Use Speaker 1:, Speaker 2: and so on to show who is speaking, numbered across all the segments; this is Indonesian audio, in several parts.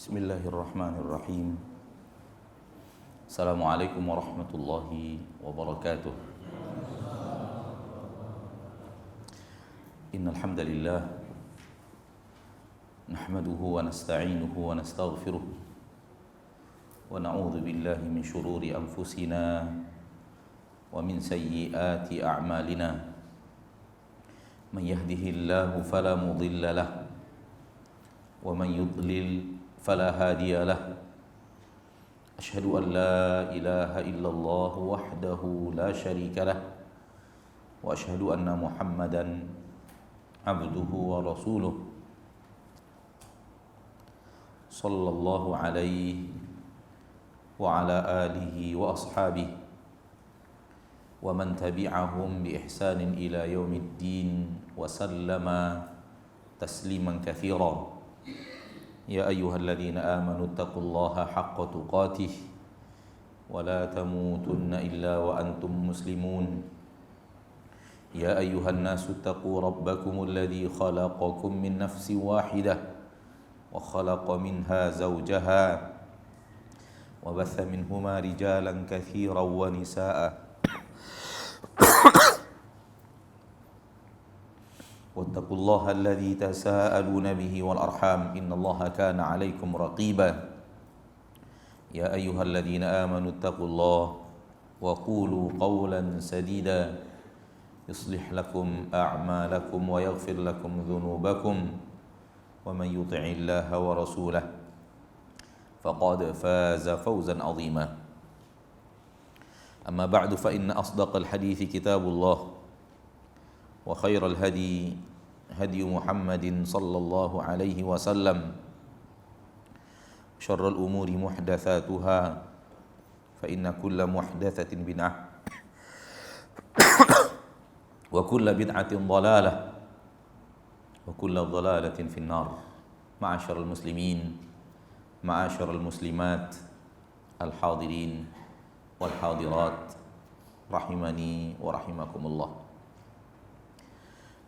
Speaker 1: Bismillahirrahmanirrahim. Assalamualaikum warahmatullahi wabarakatuh. Innal hamdalillah nahmaduhu wa nasta'inuhu wa nastaghfiruh wa na'udzu billahi min shururi anfusina wa min sayyiati a'malina. Man yahdihillahu fala mudilla lahu wa man yudlil fala hadiya lahu. Asyhadu an la ilaha illallah wahdahu la syarika lah wa asyhadu anna Muhammadan abduhu wa rasuluh sallallahu alaihi wa ala alihi wa ashabihi wa man tabi'ahum bi ihsanin ila yaumiddin wa sallama tasliman katsira. Ya ayyuhalladzina amanu taqullaha haqqa tuqatih wa la tamutunna illa wa antum muslimun. Ya ayyuhan nasu taqu rabbakumul ladzi khalaqakum min nafsin wahidah wa khalaqa minha zawjaha wa batha minhuma rijalan katsiran wa nisaa'a. Wattaqullaha alladzi tasaaluna bihi wal arham innallaha kana 'alaikum raqiba. Ya ayyuhalladzina amanu taqullaha wa qulu qawlan sadida yuslih lakum a'malakum wa yaghfir lakum dhunubakum wa man yuti'illaha wa rasulahu faqad faza fawzan 'azima. Amma ba'du fa inna asdaqal hadithi kitabullah wa khairal hadi hadi Muhammadin sallallahu alaihi wasallam. Syarrul umuri muhdatsatuha fa inna kulla muhdatsatin bid'ah wa kulla bid'atin dhalalah wa kulla dhalalatin finnar. Ma'asyiral muslimin, ma'asyiral muslimat, al-hadirin wal hadirat rahimani wa rahimakumullah.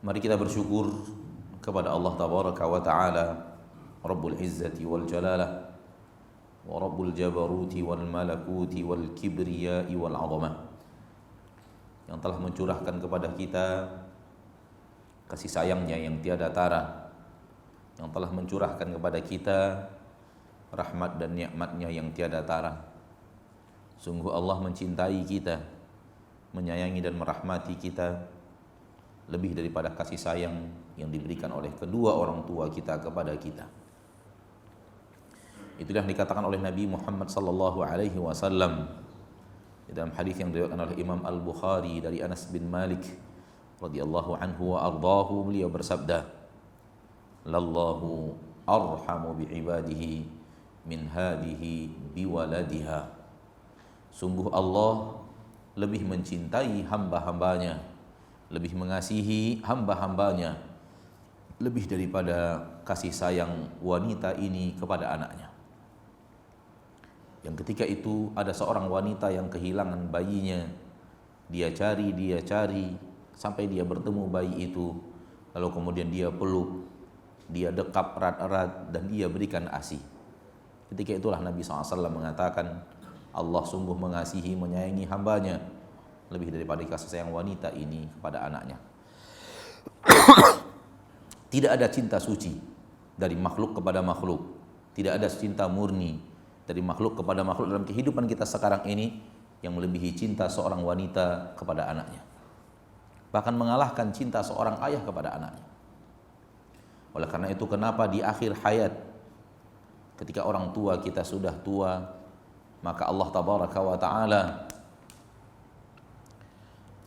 Speaker 1: Mari kita bersyukur kepada Allah Tabaraka wa Ta'ala, Rabbul Izzati wal Jalalah wa Rabbul Jabaruti wal Malakuti wal Kibriyai wal Azamah, yang telah mencurahkan kepada kita kasih sayangnya yang tiada tara, yang telah mencurahkan kepada kita rahmat dan nikmatnya yang tiada tara. Sungguh Allah mencintai kita, menyayangi dan merahmati kita lebih daripada kasih sayang yang diberikan oleh kedua orang tua kita kepada kita. Itulah yang dikatakan oleh Nabi Muhammad sallallahu alaihi wasallam dalam hadis yang diriwayatkan oleh Imam Al-Bukhari dari Anas bin Malik radhiyallahu anhu wa ardhahu. Beliau bersabda, "Lallahu arhamu bi ibadihi min hadihi bi waladiha." Sungguh Allah lebih mencintai hamba-hambanya, lebih mengasihi hamba-hambanya lebih daripada kasih sayang wanita ini kepada anaknya. Yang ketika itu ada seorang wanita yang kehilangan bayinya. Dia cari sampai dia bertemu bayi itu. Lalu kemudian dia peluk, dia dekap erat-erat dan dia berikan ASI. Ketika itulah Nabi SAW mengatakan, Allah sungguh mengasihi, menyayangi hambanya lebih daripada kasih sayang wanita ini kepada anaknya. Tidak ada cinta suci dari makhluk kepada makhluk. Tidak ada cinta murni dari makhluk kepada makhluk dalam kehidupan kita sekarang ini yang melebihi cinta seorang wanita kepada anaknya. Bahkan mengalahkan cinta seorang ayah kepada anaknya. Oleh karena itu kenapa di akhir hayat, ketika orang tua kita sudah tua, maka Allah Tabaraka wa Ta'ala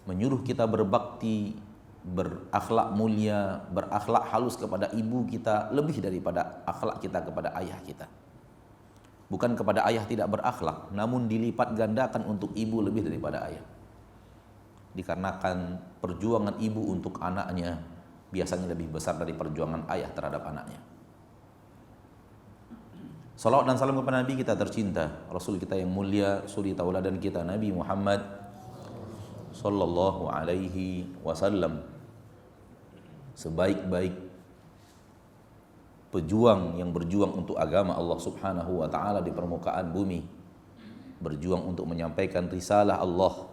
Speaker 1: menyuruh kita berbakti, berakhlak mulia, berakhlak halus kepada ibu kita lebih daripada akhlak kita kepada ayah kita. Bukan kepada ayah tidak berakhlak, namun dilipat gandakan untuk ibu lebih daripada ayah. Dikarenakan perjuangan ibu untuk anaknya biasanya lebih besar dari perjuangan ayah terhadap anaknya. Salawat dan salam kepada Nabi kita tercinta, Rasul kita yang mulia, suri tauladan kita Nabi Muhammad sallallahu alaihi wasallam. Sebaik-baik pejuang yang berjuang untuk agama Allah Subhanahu wa taala di permukaan bumi, berjuang untuk menyampaikan risalah Allah.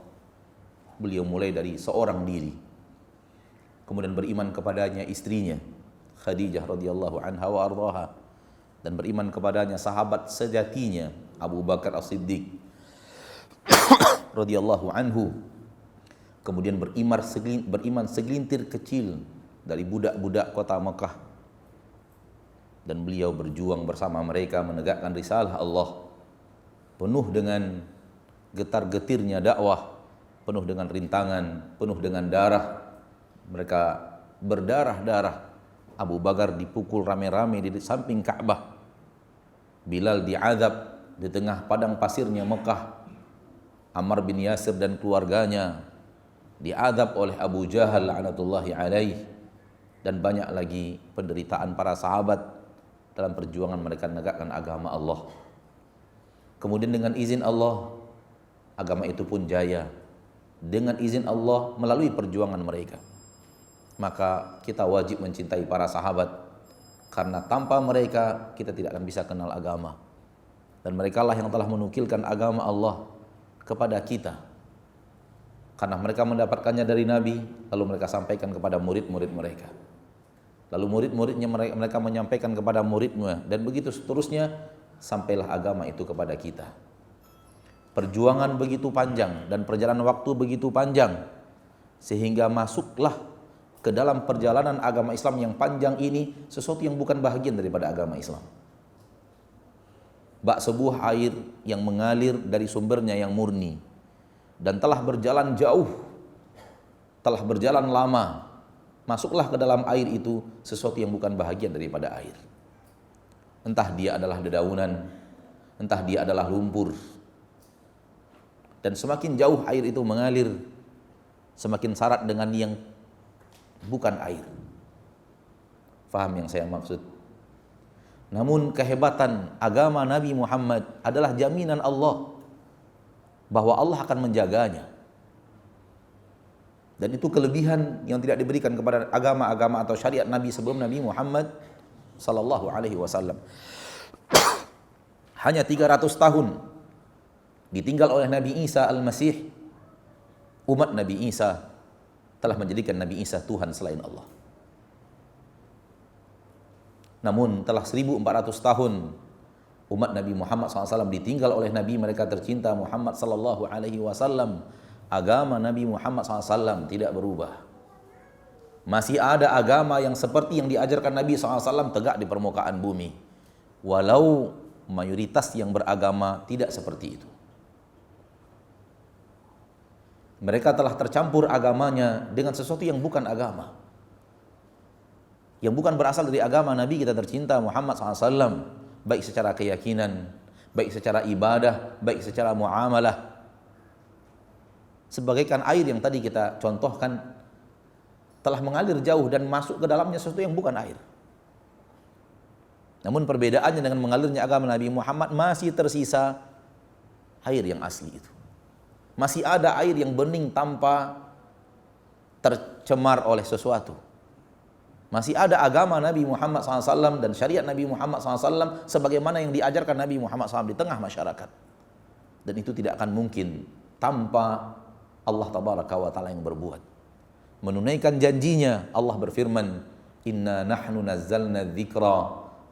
Speaker 1: Beliau mulai dari seorang diri, kemudian beriman kepadanya istrinya Khadijah radhiyallahu anha wa ardhaha, dan beriman kepadanya sahabat sejatinya Abu Bakar As-Siddiq radhiyallahu anhu. Kemudian beriman segelintir kecil dari budak-budak kota Mekah, dan beliau berjuang bersama mereka menegakkan risalah Allah, penuh dengan getar-getirnya dakwah, penuh dengan rintangan, penuh dengan darah. Mereka berdarah-darah. Abu Bakar dipukul rame-rame di samping Ka'bah, Bilal diazab di tengah padang pasirnya Mekah, Ammar bin Yasir dan keluarganya diazab oleh Abu Jahal la'natullahi alaih, dan banyak lagi penderitaan para sahabat dalam perjuangan mereka menegakkan agama Allah. Kemudian dengan izin Allah, agama itu pun jaya dengan izin Allah melalui perjuangan mereka. Maka kita wajib mencintai para sahabat, karena tanpa mereka kita tidak akan bisa kenal agama, dan mereka lah yang telah menukilkan agama Allah kepada kita, karena mereka mendapatkannya dari Nabi, lalu mereka sampaikan kepada murid-murid mereka, lalu murid-muridnya mereka menyampaikan kepada muridnya, dan begitu seterusnya sampailah agama itu kepada kita. Perjuangan begitu panjang dan perjalanan waktu begitu panjang, sehingga masuklah ke dalam perjalanan agama Islam yang panjang ini sesuatu yang bukan bahagian daripada agama Islam. Bak sebuah air yang mengalir dari sumbernya yang murni dan telah berjalan jauh, telah berjalan lama, masuklah ke dalam air itu sesuatu yang bukan bahagian daripada air. Entah dia adalah dedaunan, entah dia adalah lumpur. Dan semakin jauh air itu mengalir, semakin syarat dengan yang bukan air. Faham yang saya maksud? Namun kehebatan agama Nabi Muhammad adalah jaminan Allah bahwa Allah akan menjaganya. Dan itu kelebihan yang tidak diberikan kepada agama-agama atau syariat Nabi sebelum Nabi Muhammad sallallahu alaihi wasallam. Hanya 300 tahun ditinggal oleh Nabi Isa Al-Masih, umat Nabi Isa telah menjadikan Nabi Isa Tuhan selain Allah. Namun telah 1400 tahun umat Nabi Muhammad SAW ditinggal oleh Nabi mereka tercinta Muhammad sallallahu alaihi wasallam. Agama Nabi Muhammad SAW tidak berubah. Masih ada agama yang seperti yang diajarkan Nabi SAW tegak di permukaan bumi, walau mayoritas yang beragama tidak seperti itu. Mereka telah tercampur agamanya dengan sesuatu yang bukan agama, yang bukan berasal dari agama Nabi kita tercinta Muhammad SAW, baik secara keyakinan, baik secara ibadah, baik secara muamalah. Sebagaikan air yang tadi kita contohkan, telah mengalir jauh dan masuk ke dalamnya sesuatu yang bukan air. Namun perbedaannya dengan mengalirnya agama Nabi Muhammad, masih tersisa air yang asli itu. Masih ada air yang bening tanpa tercemar oleh sesuatu. Masih ada agama Nabi Muhammad SAW dan syariat Nabi Muhammad SAW sebagaimana yang diajarkan Nabi Muhammad SAW di tengah masyarakat. Dan itu tidak akan mungkin tanpa Allah Tabaraka wa Ta'ala yang berbuat. Menunaikan janjinya, Allah berfirman, Inna nahnu nazzalna dzikra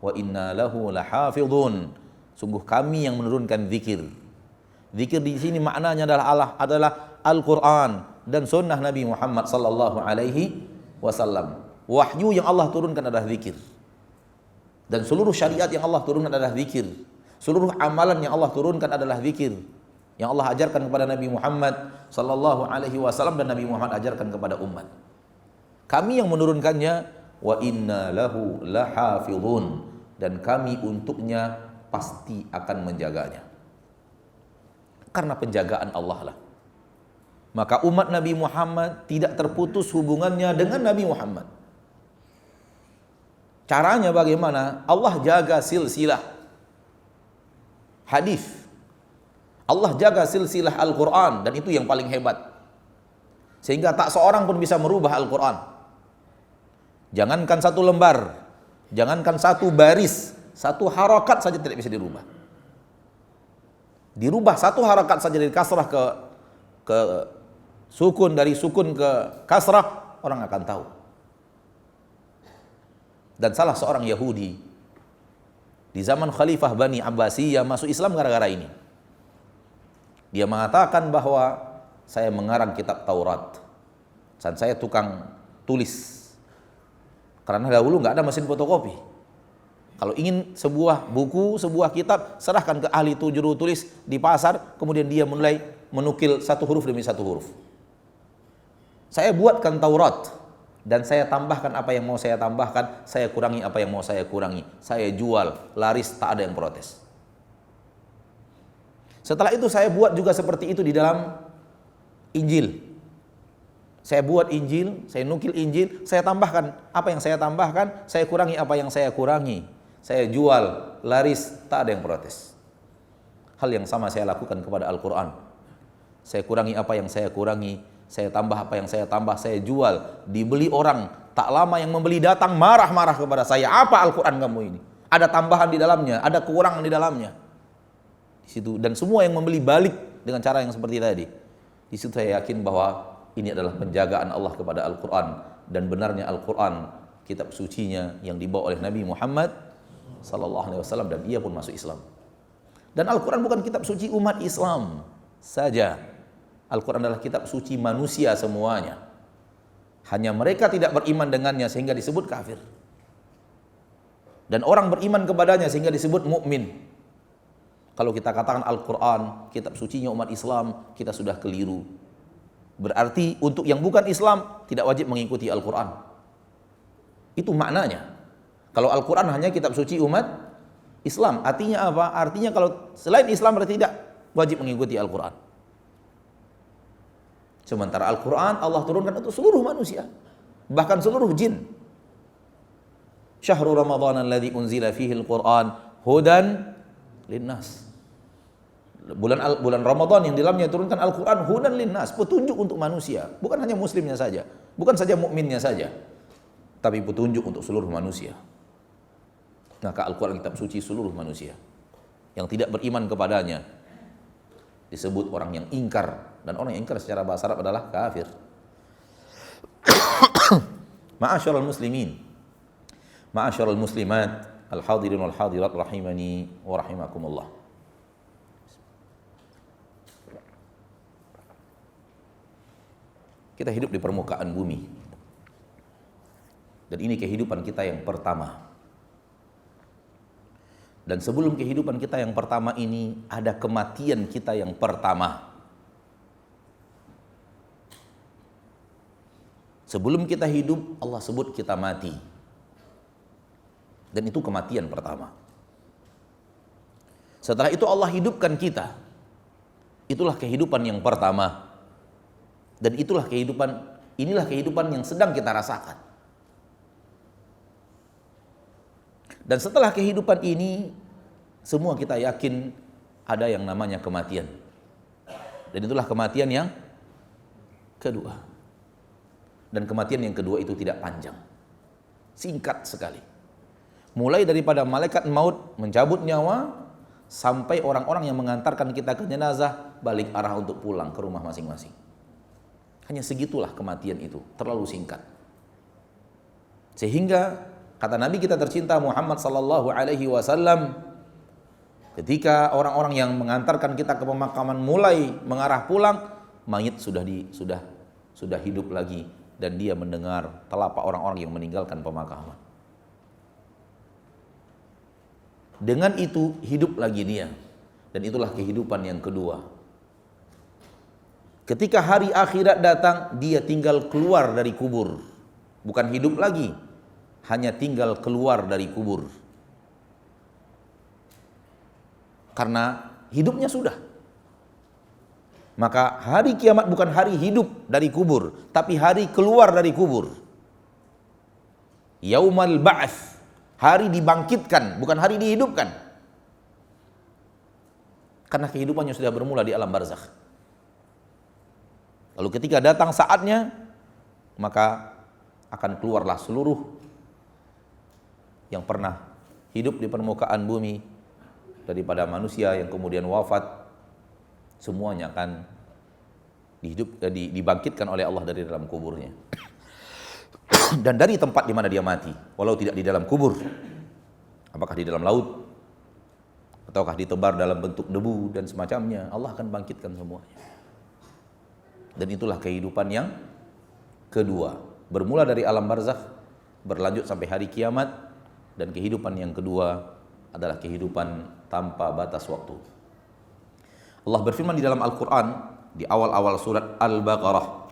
Speaker 1: wa inna lahu lahafidhun. Sungguh kami yang menurunkan zikir. Zikir di sini maknanya adalah Al-Quran dan sunnah Nabi Muhammad sallallahu alaihi wasallam. Wahyu yang Allah turunkan adalah zikir. Dan seluruh syariat yang Allah turunkan adalah zikir. Seluruh amalan yang Allah turunkan adalah zikir. Yang Allah ajarkan kepada Nabi Muhammad sallallahu alaihi wasallam dan Nabi Muhammad ajarkan kepada umat. Kami yang menurunkannya, wa inna lahu lahafidhun, dan kami untuknya pasti akan menjaganya. Karena penjagaan Allah lah. Maka umat Nabi Muhammad tidak terputus hubungannya dengan Nabi Muhammad. Caranya bagaimana? Allah jaga silsilah hadis. Allah jaga silsilah Al-Quran, dan itu yang paling hebat. Sehingga tak seorang pun bisa merubah Al-Quran. Jangankan satu lembar, Jangankan satu baris, satu harakat saja tidak bisa dirubah. Dirubah satu harakat saja dari kasrah ke sukun, dari sukun ke kasrah, orang akan tahu. Dan salah seorang Yahudi di zaman Khalifah Bani Abbasiyah masuk Islam gara-gara ini. Dia mengatakan bahwa saya mengarang kitab Taurat dan saya tukang tulis. Karena dahulu nggak ada mesin fotokopi. Kalau ingin sebuah buku, sebuah kitab, serahkan ke ahli juru tulis di pasar, kemudian dia mulai menukil satu huruf demi satu huruf. Saya buatkan Taurat dan saya tambahkan apa yang mau saya tambahkan, saya kurangi apa yang mau saya kurangi. Saya jual, laris, tak ada yang protes. Setelah itu saya buat juga seperti itu di dalam Injil. Saya buat Injil, saya nukil Injil, saya tambahkan apa yang saya tambahkan, saya kurangi apa yang saya kurangi. Saya jual, laris, tak ada yang protes. Hal yang sama saya lakukan kepada Al-Quran. Saya kurangi apa yang saya kurangi, saya tambah apa yang saya tambah, saya jual, dibeli orang. Tak lama yang membeli datang marah-marah kepada saya. Apa Al-Quran kamu ini? Ada tambahan di dalamnya, ada kekurangan di dalamnya. Di situ, dan semua yang membeli balik dengan cara yang seperti tadi. Di situ saya yakin bahwa ini adalah penjagaan Allah kepada Al-Quran, dan benarnya Al-Quran kitab sucinya yang dibawa oleh Nabi Muhammad sallallahu alaihi wasallam, dan ia pun masuk Islam. Dan Al-Quran bukan kitab suci umat Islam saja. Al-Quran adalah kitab suci manusia semuanya. Hanya mereka tidak beriman dengannya sehingga disebut kafir. Dan orang beriman kepadanya sehingga disebut mukmin. Kalau kita katakan Al-Quran kitab sucinya umat Islam, kita sudah keliru. Berarti untuk yang bukan Islam tidak wajib mengikuti Al-Quran. Itu maknanya. Kalau Al-Quran hanya kitab suci umat Islam, artinya apa? Artinya kalau selain Islam berarti tidak wajib mengikuti Al-Quran. Sementara Al-Quran Allah turunkan untuk seluruh manusia, bahkan seluruh jin. Syahrul Ramadan alladzi unzila fihi al-Quran hudan linnas. Bulan Ramadan yang di dalamnya turunkan Al-Quran hudan linnas, petunjuk untuk manusia, bukan hanya muslimnya saja, bukan saja mukminnya saja, tapi petunjuk untuk seluruh manusia. Maka Al-Quran kitab suci seluruh manusia. Yang tidak beriman kepadanya disebut orang yang ingkar, dan orang yang ingkar secara bahasa Arab adalah kafir. Ma'asyiral muslimin, ma'asyiral muslimat, al-hadirin wal hadirat rahimani wa rahimakumullah. Kita hidup di permukaan bumi, dan ini kehidupan kita yang pertama. Dan sebelum kehidupan kita yang pertama ini, ada kematian kita yang pertama. Sebelum kita hidup, Allah sebut kita mati. Dan itu kematian pertama. Setelah itu Allah hidupkan kita. Itulah kehidupan yang pertama. Dan inilah kehidupan yang sedang kita rasakan. Dan setelah kehidupan ini, semua kita yakin ada yang namanya kematian. Dan itulah kematian yang kedua. Dan kematian yang kedua itu tidak panjang, singkat sekali. Mulai daripada malaikat maut mencabut nyawa, sampai orang-orang yang mengantarkan kita ke jenazah balik arah untuk pulang ke rumah masing-masing. Hanya segitulah kematian itu, terlalu singkat. Sehingga kata Nabi kita tercinta Muhammad sallallahu alaihi wasallam, ketika orang-orang yang mengantarkan kita ke pemakaman mulai mengarah pulang, mayit sudah hidup lagi, dan dia mendengar telapak orang-orang yang meninggalkan pemakaman. Dengan itu hidup lagi dia, dan itulah kehidupan yang kedua. Ketika hari akhirat datang, dia tinggal keluar dari kubur. Bukan hidup lagi, hanya tinggal keluar dari kubur. Karena hidupnya sudah. Maka hari kiamat bukan hari hidup dari kubur, tapi hari keluar dari kubur. Yaumal ba'ats, hari dibangkitkan, bukan hari dihidupkan. Karena kehidupannya sudah bermula di alam barzakh. Lalu ketika datang saatnya, maka akan keluarlah seluruh yang pernah hidup di permukaan bumi, daripada manusia yang kemudian wafat, semuanya akan dibangkitkan oleh Allah dari dalam kuburnya. Dan dari tempat di mana dia mati, walau tidak di dalam kubur, apakah di dalam laut, ataukah ditebar dalam bentuk debu dan semacamnya, Allah akan bangkitkan semuanya. Dan itulah kehidupan yang kedua, bermula dari alam barzakh, berlanjut sampai hari kiamat, dan kehidupan yang kedua adalah kehidupan tanpa batas waktu. Allah berfirman di dalam Al-Quran, di awal-awal surat Al-Baqarah,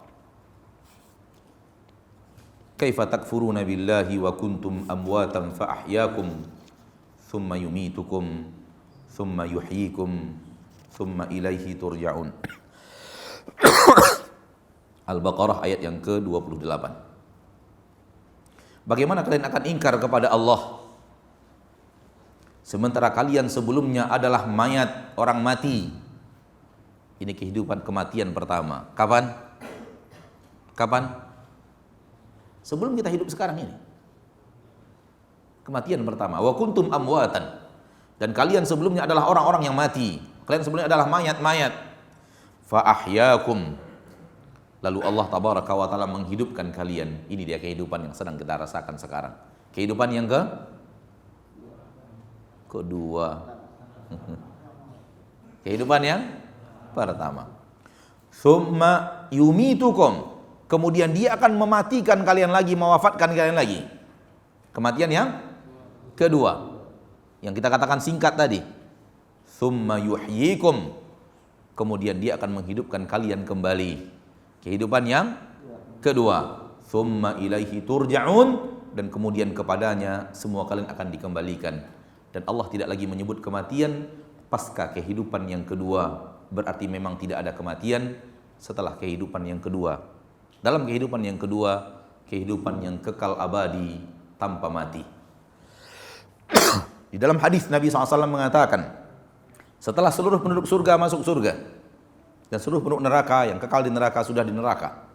Speaker 1: kaifa takfuruna billahi wa kuntum amwatan fa ahyaakum thumma yumitukum thumma yuhyikum thumma ilaihi turja'un. Al-Baqarah ayat yang ke-28. Bagaimana kalian akan ingkar kepada Allah sementara kalian sebelumnya adalah mayat, orang mati? Ini kehidupan kematian pertama. Kapan? Sebelum kita hidup sekarang ini. Kematian pertama. Wa kuntum amwatan. Dan kalian sebelumnya adalah orang-orang yang mati. Kalian sebelumnya adalah mayat-mayat. Fa ahyaakum. Lalu Allah tabaraka wa taala menghidupkan kalian. Ini dia kehidupan yang sedang kita rasakan sekarang. Kehidupan yang kedua. Kehidupan yang pertama. Tsumma yumitukum. Kemudian dia akan mematikan kalian lagi, mewafatkan kalian lagi. Kematian yang kedua, yang kita katakan singkat tadi. Tsumma yuhyikum. Kemudian dia akan menghidupkan kalian kembali. Kehidupan yang kedua. Tsumma ilaihi turja'un. Dan kemudian kepadanya semua kalian akan dikembalikan. Dan Allah tidak lagi menyebut kematian pasca kehidupan yang kedua. Berarti memang tidak ada kematian setelah kehidupan yang kedua. Dalam kehidupan yang kedua, kehidupan yang kekal abadi tanpa mati. Di dalam hadis Nabi SAW mengatakan, setelah seluruh penduduk surga masuk surga dan seluruh penduduk neraka yang kekal di neraka sudah di neraka,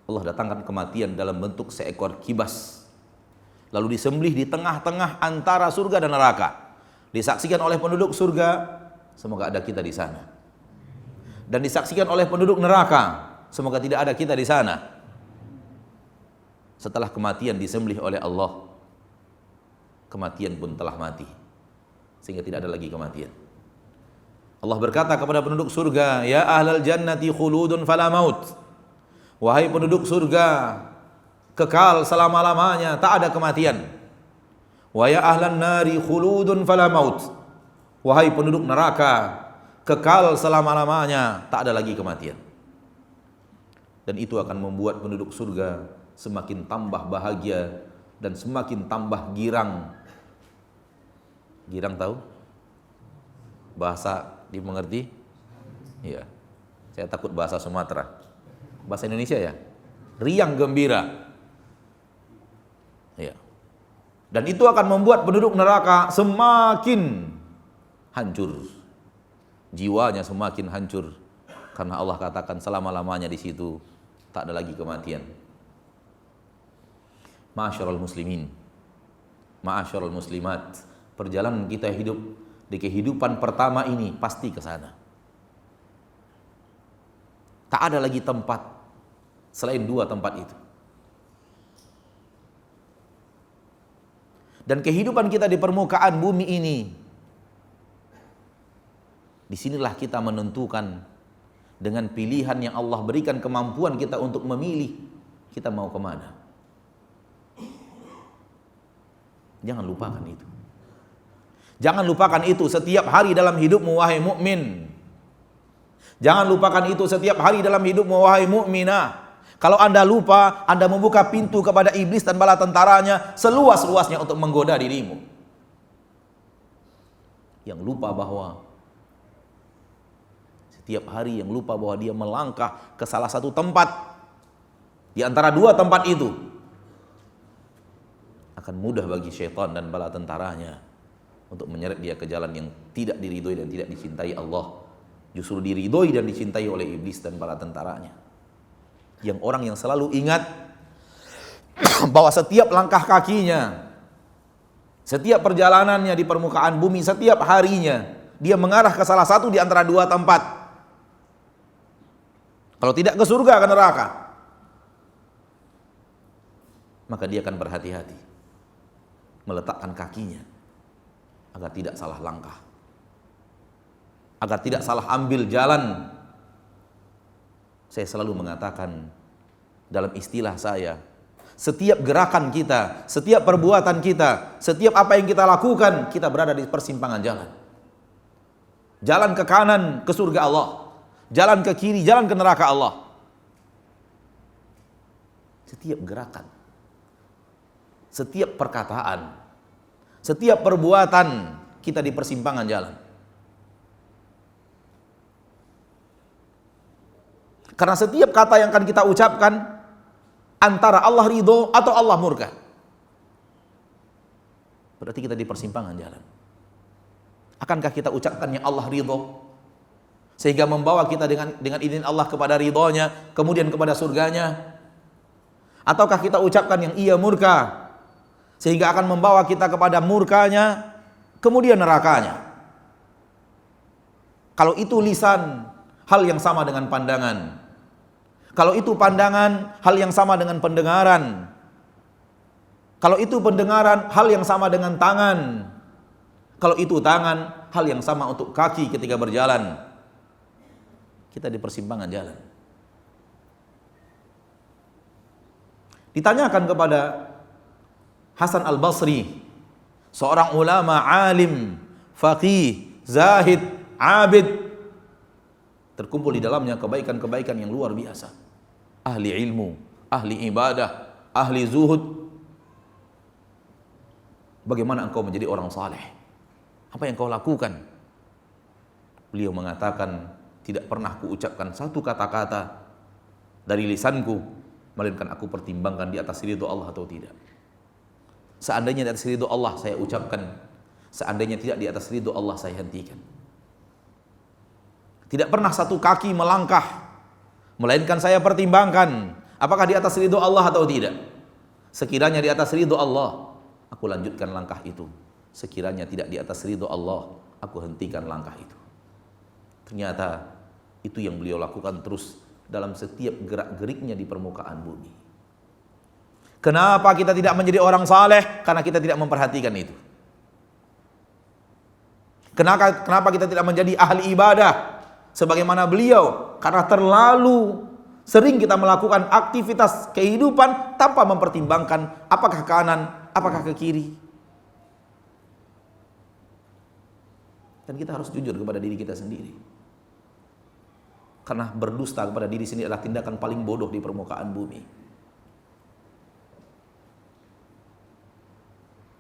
Speaker 1: Allah datangkan kematian dalam bentuk seekor kibas, lalu disembelih di tengah-tengah antara surga dan neraka. Disaksikan oleh penduduk surga, semoga ada kita di sana. Dan disaksikan oleh penduduk neraka, semoga tidak ada kita di sana. Setelah kematian disembelih oleh Allah, kematian pun telah mati, sehingga tidak ada lagi kematian. Allah berkata kepada penduduk surga, ya ahlal jannati khuludun fala maut. Wahai penduduk surga, kekal selama-lamanya, tak ada kematian. Wa ya ahlan nari khuludun fala maut. Wahai penduduk neraka, kekal selama-lamanya, tak ada lagi kematian. Dan itu akan membuat penduduk surga semakin tambah bahagia dan semakin tambah girang. Girang tahu? Bahasa dimengerti? Iya. Saya takut bahasa Sumatera. Bahasa Indonesia ya? Riang gembira. Iya. Dan itu akan membuat penduduk neraka semakin hancur. Jiwanya semakin hancur. Karena Allah katakan selama-lamanya di situ tak ada lagi kematian. Ma'asyiral muslimin, ma'asyiral muslimat, perjalanan kita hidup di kehidupan pertama ini pasti ke sana. Tak ada lagi tempat selain dua tempat itu. Dan kehidupan kita di permukaan bumi ini, disinilah kita menentukan dengan pilihan yang Allah berikan kemampuan kita untuk memilih, kita mau kemana. Jangan lupakan itu. Jangan lupakan itu setiap hari dalam hidupmu wahai mukmin. Jangan lupakan itu setiap hari dalam hidupmu wahai mukminah. Kalau Anda lupa, Anda membuka pintu kepada iblis dan bala tentaranya seluas-luasnya untuk menggoda dirimu. Yang lupa bahwa setiap hari yang lupa bahwa dia melangkah ke salah satu tempat di antara dua tempat itu, akan mudah bagi syaitan dan bala tentaranya untuk menyeret dia ke jalan yang tidak diridhoi dan tidak dicintai Allah. Justru diridhoi dan dicintai oleh iblis dan bala tentaranya. Yang orang yang selalu ingat bahwa setiap langkah kakinya Setiap perjalanannya di permukaan bumi, setiap harinya, dia mengarah ke salah satu di antara dua tempat. Kalau tidak ke surga, ke neraka. Maka dia akan berhati-hati meletakkan kakinya agar tidak salah langkah, agar tidak salah ambil jalan. Saya selalu mengatakan dalam istilah saya, setiap gerakan kita, setiap perbuatan kita, setiap apa yang kita lakukan, kita berada di persimpangan jalan. Jalan ke kanan ke surga Allah, jalan ke kiri, jalan ke neraka Allah. Setiap gerakan, setiap perkataan, setiap perbuatan, kita di persimpangan jalan. Karena setiap kata yang akan kita ucapkan antara Allah ridho atau Allah murka. Berarti kita di persimpangan jalan. Akankah kita ucapkan yang Allah ridho sehingga membawa kita dengan izin Allah kepada ridhonya, kemudian kepada surganya? Ataukah kita ucapkan yang ia murka sehingga akan membawa kita kepada murkanya, kemudian nerakanya? Kalau itu lisan, hal yang sama dengan pandangan. Kalau itu pandangan, hal yang sama dengan pendengaran. Kalau itu pendengaran, hal yang sama dengan tangan. Kalau itu tangan, hal yang sama untuk kaki ketika berjalan. Kita di persimpangan jalan. Ditanyakan kepada Hasan Al-Basri, seorang ulama alim, faqih, zahid, abid, terkumpul di dalamnya kebaikan-kebaikan yang luar biasa. Ahli ilmu, ahli ibadah, ahli zuhud. Bagaimana engkau menjadi orang saleh? Apa yang kau lakukan? Beliau mengatakan, tidak pernah kuucapkan satu kata-kata dari lisanku, melainkan aku pertimbangkan di atas ridho Allah atau tidak. Seandainya di atas ridho Allah saya ucapkan, seandainya tidak di atas ridho Allah saya hentikan. Tidak pernah satu kaki melangkah, melainkan saya pertimbangkan apakah di atas ridho Allah atau tidak. Sekiranya di atas ridho Allah, aku lanjutkan langkah itu. Sekiranya tidak di atas ridho Allah, aku hentikan langkah itu. Ternyata itu yang beliau lakukan terus dalam setiap gerak-geriknya di permukaan bumi. Kenapa kita tidak menjadi orang saleh? Karena kita tidak memperhatikan itu. Kenapa kita tidak menjadi ahli ibadah sebagaimana beliau? Karena terlalu sering kita melakukan aktivitas kehidupan tanpa mempertimbangkan apakah kanan, apakah ke kiri. Dan kita harus jujur kepada diri kita sendiri. Karena berdusta kepada diri sendiri adalah tindakan paling bodoh di permukaan bumi.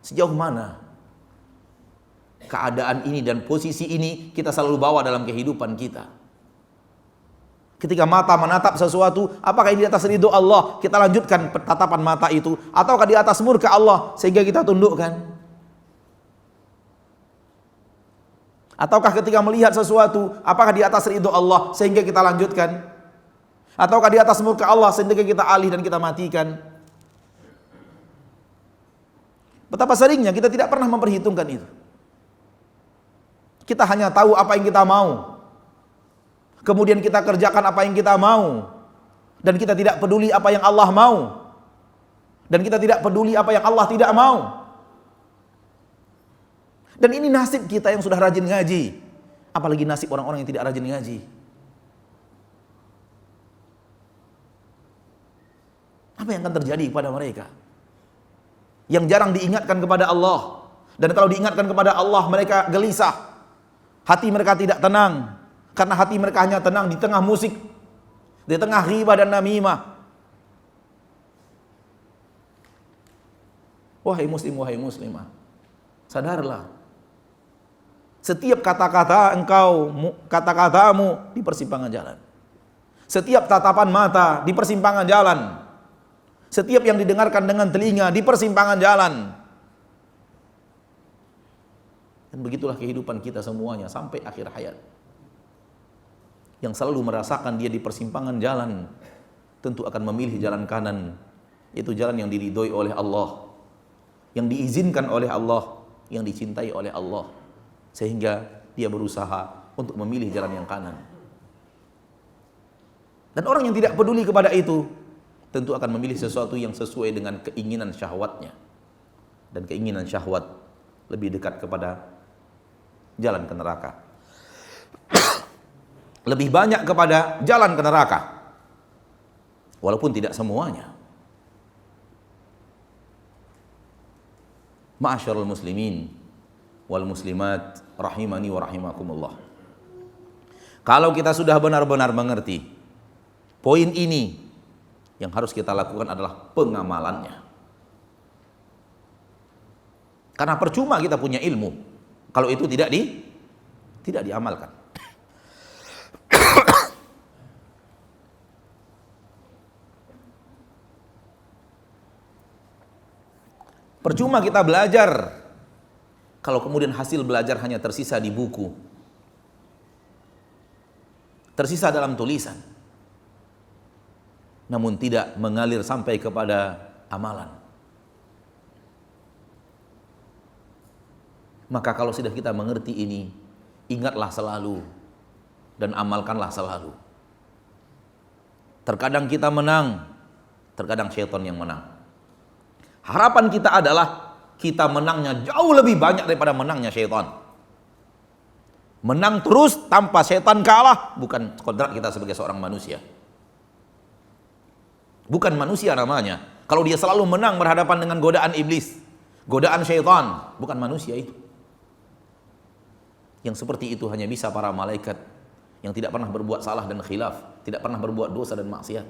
Speaker 1: Sejauh mana keadaan ini dan posisi ini kita selalu bawa dalam kehidupan kita? Ketika mata menatap sesuatu, apakah ini di atas ridho Allah, kita lanjutkan tatapan mata itu, ataukah di atas murka Allah sehingga kita tundukkan? Ataukah ketika melihat sesuatu, apakah di atas ridho Allah sehingga kita lanjutkan? Ataukah di atas murka Allah sehingga kita alih dan kita matikan? Betapa seringnya kita tidak pernah memperhitungkan itu. Kita hanya tahu apa yang kita mau, kemudian kita kerjakan apa yang kita mau, dan kita tidak peduli apa yang Allah mau, dan kita tidak peduli apa yang Allah tidak mau. Dan ini nasib kita yang sudah rajin ngaji, apalagi nasib orang-orang yang tidak rajin ngaji. Apa yang akan terjadi kepada mereka yang jarang diingatkan kepada Allah? Dan kalau diingatkan kepada Allah, mereka gelisah, hati mereka tidak tenang, karena hati mereka hanya tenang di tengah musik, di tengah ghibah dan namimah. Wahai muslim, wahai muslimah, sadarlah. Setiap kata-kata kata-katamu di persimpangan jalan. Setiap tatapan mata di persimpangan jalan. Setiap yang didengarkan dengan telinga di persimpangan jalan. Dan begitulah kehidupan kita semuanya sampai akhir hayat. Yang selalu merasakan dia di persimpangan jalan, tentu akan memilih jalan kanan, yaitu jalan yang diridhoi oleh Allah. yang diizinkan oleh Allah, yang dicintai oleh Allah, sehingga dia berusaha untuk memilih jalan yang kanan. Dan orang yang tidak peduli kepada itu tentu akan memilih sesuatu yang sesuai dengan keinginan syahwatnya. Dan keinginan syahwat lebih dekat kepada jalan ke neraka. Lebih banyak kepada jalan ke neraka. Walaupun tidak semuanya. Ma'asyiral muslimin wal muslimat rahimani wa rahimakumullah. Kalau kita sudah benar-benar mengerti poin ini, yang harus kita lakukan adalah pengamalannya. Karena percuma kita punya ilmu kalau itu tidak diamalkan. Percuma kita belajar kalau kemudian hasil belajar hanya tersisa di buku, tersisa dalam tulisan, namun tidak mengalir sampai kepada amalan. Maka kalau sudah kita mengerti ini, ingatlah selalu dan amalkanlah selalu. Terkadang kita menang, terkadang syaitan yang menang. Harapan kita adalah kita menangnya jauh lebih banyak daripada menangnya syaitan. Menang terus tanpa syaitan kalah bukan kodrat kita sebagai seorang manusia. Bukan manusia namanya. Kalau dia selalu menang berhadapan dengan godaan iblis, godaan syaitan, bukan manusia itu. Yang seperti itu hanya bisa para malaikat yang tidak pernah berbuat salah dan khilaf, tidak pernah berbuat dosa dan maksiat.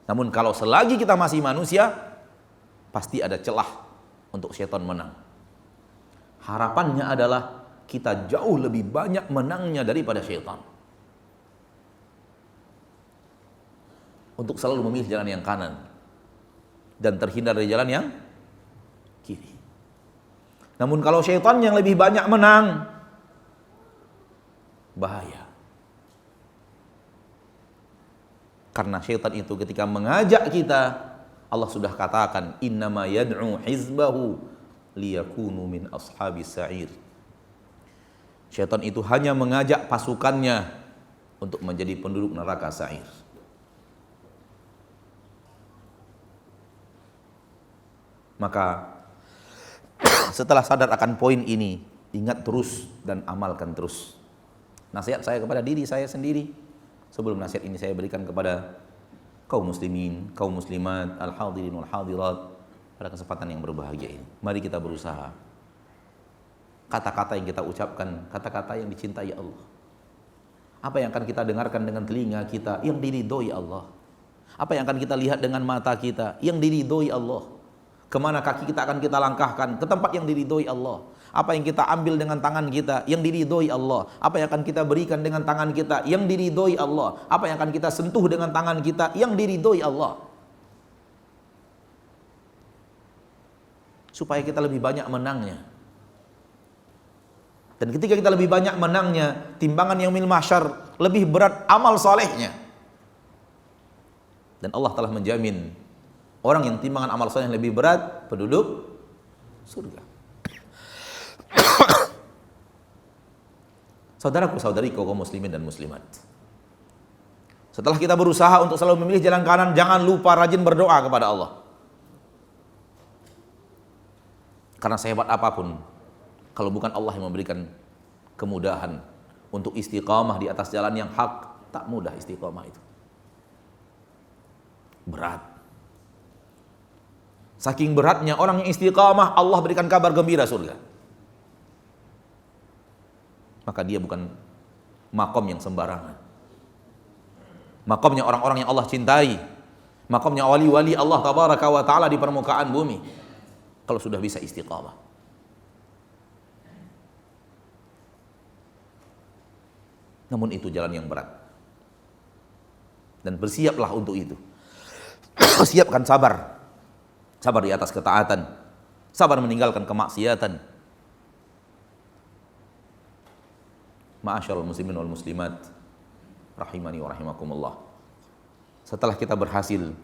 Speaker 1: Namun kalau selagi kita masih manusia, pasti ada celah untuk syaitan menang. Harapannya adalah kita jauh lebih banyak menangnya daripada syaitan. Untuk selalu memilih jalan yang kanan dan terhindar dari jalan yang kiri. Namun kalau syaitan yang lebih banyak menang, bahaya. Karena syaitan itu ketika mengajak kita, Allah sudah katakan, innama yad'u hizbahu liyakunu min ashabis sa'ir. Syaitan itu hanya mengajak pasukannya untuk menjadi penduduk neraka sa'ir. Maka setelah sadar akan poin ini, ingat terus dan amalkan terus. Nasihat saya kepada diri saya sendiri, sebelum nasihat ini saya berikan kepada kaum muslimin, kaum muslimat, al-hadirin wal hadirat pada kesempatan yang berbahagia ini. Mari kita berusaha. Kata-kata yang kita ucapkan, kata-kata yang dicintai Allah. Apa yang akan kita dengarkan dengan telinga kita, yang diridhoi Allah. Apa yang akan kita lihat dengan mata kita, yang diridhoi Allah. Kemana kaki kita akan kita langkahkan, ke tempat yang diridhoi Allah. Apa yang kita ambil dengan tangan kita, yang diridhoi Allah. Apa yang akan kita berikan dengan tangan kita, yang diridhoi Allah. Apa yang akan kita sentuh dengan tangan kita, yang diridhoi Allah. Supaya kita lebih banyak menangnya. Dan ketika kita lebih banyak menangnya, timbangan yaumil mahsyar lebih berat amal salehnya. Dan Allah telah menjamin orang yang timbangan amal saleh lebih berat, penduduk surga. Saudaraku, saudariku, kaum muslimin dan muslimat. Setelah kita berusaha untuk selalu memilih jalan kanan, jangan lupa rajin berdoa kepada Allah. Karena sehebat apapun, kalau bukan Allah yang memberikan kemudahan untuk istiqamah di atas jalan yang hak, tak mudah istiqamah itu. Berat. Saking beratnya orang yang istiqamah, Allah berikan kabar gembira surga. Maka dia bukan makom yang sembarangan. Makomnya orang-orang yang Allah cintai. Makomnya wali-wali Allah tabaraka wa ta'ala di permukaan bumi. Kalau sudah bisa istiqamah. Namun itu jalan yang berat. Dan bersiaplah untuk itu. Siapkan sabar. Sabar di atas ketaatan. Sabar meninggalkan kemaksiatan. Ma'asyiral muslimin wal muslimat rahimani wa rahimakumullah. Setelah kita berhasil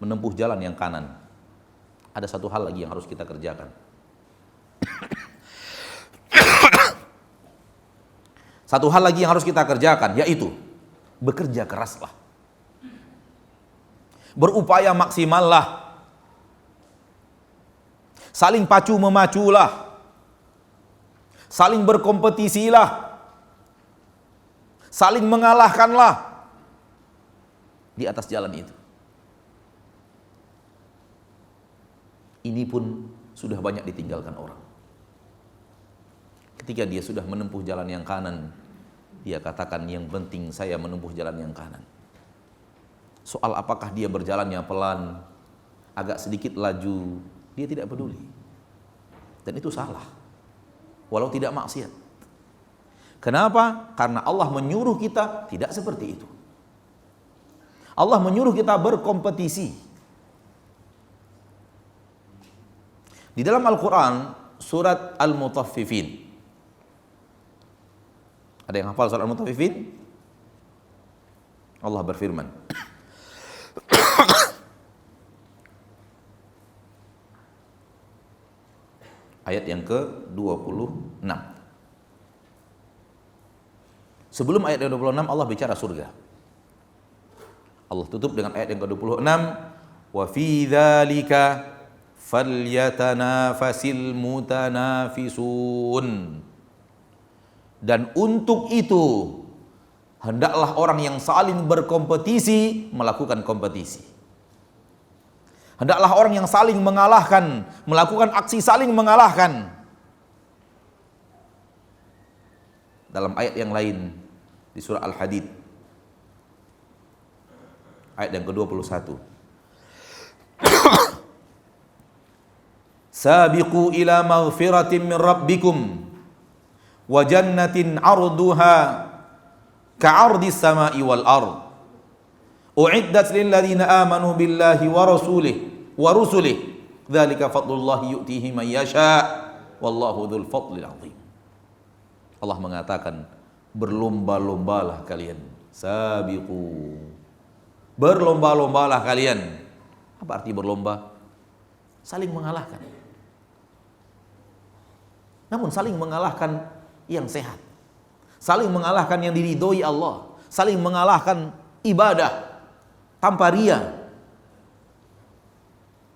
Speaker 1: menempuh jalan yang kanan, ada satu hal lagi yang harus kita kerjakan. Satu hal lagi yang harus kita kerjakan, yaitu bekerja keraslah. Berupaya maksimallah. Saling pacu memaculah. Saling berkompetisilah. Saling mengalahkanlah di atas jalan itu. Ini pun sudah banyak ditinggalkan orang. Ketika dia sudah menempuh jalan yang kanan, dia katakan yang penting saya menempuh jalan yang kanan. Soal apakah dia berjalannya pelan, agak sedikit laju, dia tidak peduli. Dan itu salah, walau tidak maksiat. Kenapa? Karena Allah menyuruh kita tidak seperti itu. Allah menyuruh kita berkompetisi. Di dalam Al-Quran, surat Al-Mutaffifin. Ada yang hafal surat Al-Mutaffifin? Allah berfirman. Ayat yang ke-26. Sebelum ayat yang ke-26 Allah bicara surga. Allah tutup dengan ayat yang ke-26. Wa fi dzalika falyatanafasil mutanafisun. Dan untuk itu hendaklah orang yang saling berkompetisi melakukan kompetisi. Hendaklah orang yang saling mengalahkan melakukan aksi saling mengalahkan. Dalam ayat yang lain di surah Al-Hadid ayat yang ke-21. Sabiqu ila maghfiratin min rabbikum wa jannatin 'arduha ka'ardis sama'i wal ard u'iddat lil ladzina amanu billahi wa rusulihi dzalika fadlullahi yu'tihi man yasha wallahu dzul fadlil 'adzim. Allah mengatakan berlomba-lombalah kalian. Sabiqu, berlomba-lombalah kalian. Apa arti berlomba? Saling mengalahkan. Namun saling mengalahkan yang sehat. Saling mengalahkan yang diridhoi Allah. Saling mengalahkan ibadah tanpa riya.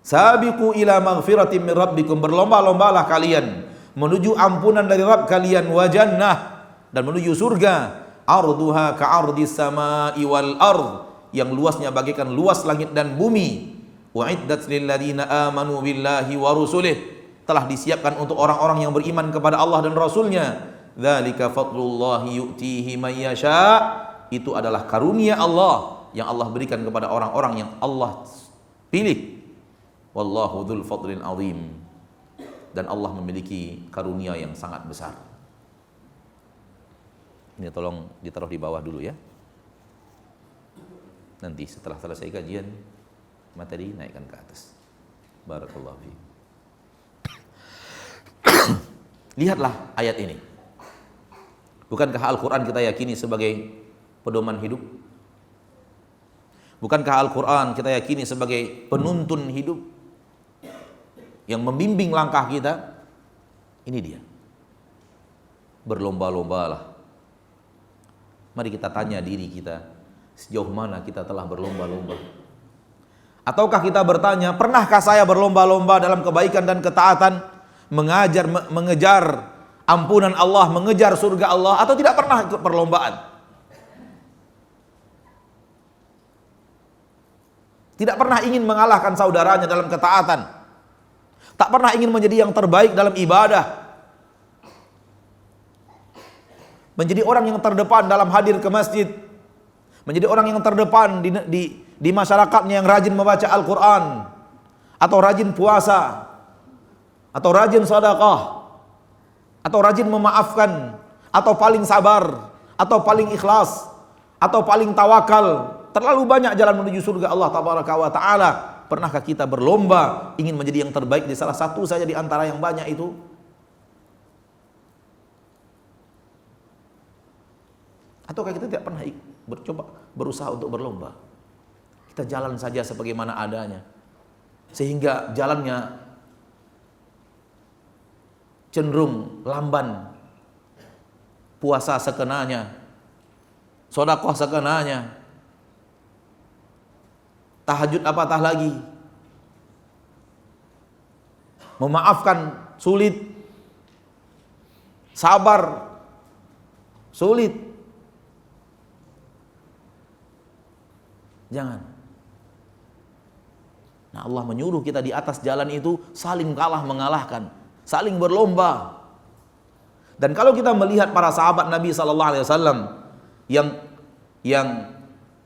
Speaker 1: Sabiqu ila maghfiratin min rabbikum, berlomba-lombalah kalian menuju ampunan dari Rabb kalian, wa jannah, dan menuju surga, arduha ka'ardis sama'i wal ard, yang luasnya bagaikan luas langit dan bumi. U'iddat lil ladzina amanu billahi wa rusulihi, telah disiapkan untuk orang-orang yang beriman kepada Allah dan Rasulnya. Dzalika fadlullahi yu'tihi man yasha, itu adalah karunia Allah yang Allah berikan kepada orang-orang yang Allah pilih. Wallahu dzul fadlil adzim, dan Allah memiliki karunia yang sangat besar. Ini tolong ditaruh di bawah dulu ya. Nanti setelah selesai kajian materi naikkan ke atas. Barakallahu fiik. Lihatlah ayat ini. Bukankah Al-Quran kita yakini sebagai pedoman hidup? Bukankah Al-Quran kita yakini sebagai penuntun hidup yang membimbing langkah kita? Ini dia. Berlomba-lombalah. Mari kita tanya diri kita, sejauh mana kita telah berlomba-lomba? Ataukah kita bertanya, pernahkah saya berlomba-lomba dalam kebaikan dan ketaatan, mengejar ampunan Allah, mengejar surga Allah, atau tidak pernah ikut perlombaan? Tidak pernah ingin mengalahkan saudaranya dalam ketaatan, tak pernah ingin menjadi yang terbaik dalam ibadah, menjadi orang yang terdepan dalam hadir ke masjid, menjadi orang yang terdepan di masyarakatnya yang rajin membaca Al-Quran, atau rajin puasa, atau rajin sedekah, atau rajin memaafkan, atau paling sabar, atau paling ikhlas, atau paling tawakal. Terlalu banyak jalan menuju surga Allah tabaraka wa ta'ala. Pernahkah kita berlomba ingin menjadi yang terbaik di salah satu saja di antara yang banyak itu? Ataukah kita tidak pernah berusaha untuk berlomba? Kita jalan saja sebagaimana adanya. sehingga jalannya cenderung lamban, puasa sekenanya, sedekah sekenanya, tahajud apatah lagi, memaafkan sulit, sabar sulit. Jangan. Nah, Allah menyuruh kita di atas jalan itu saling kalah mengalahkan, saling berlomba. Dan kalau kita melihat para sahabat Nabi sallallahu alaihi wasallam yang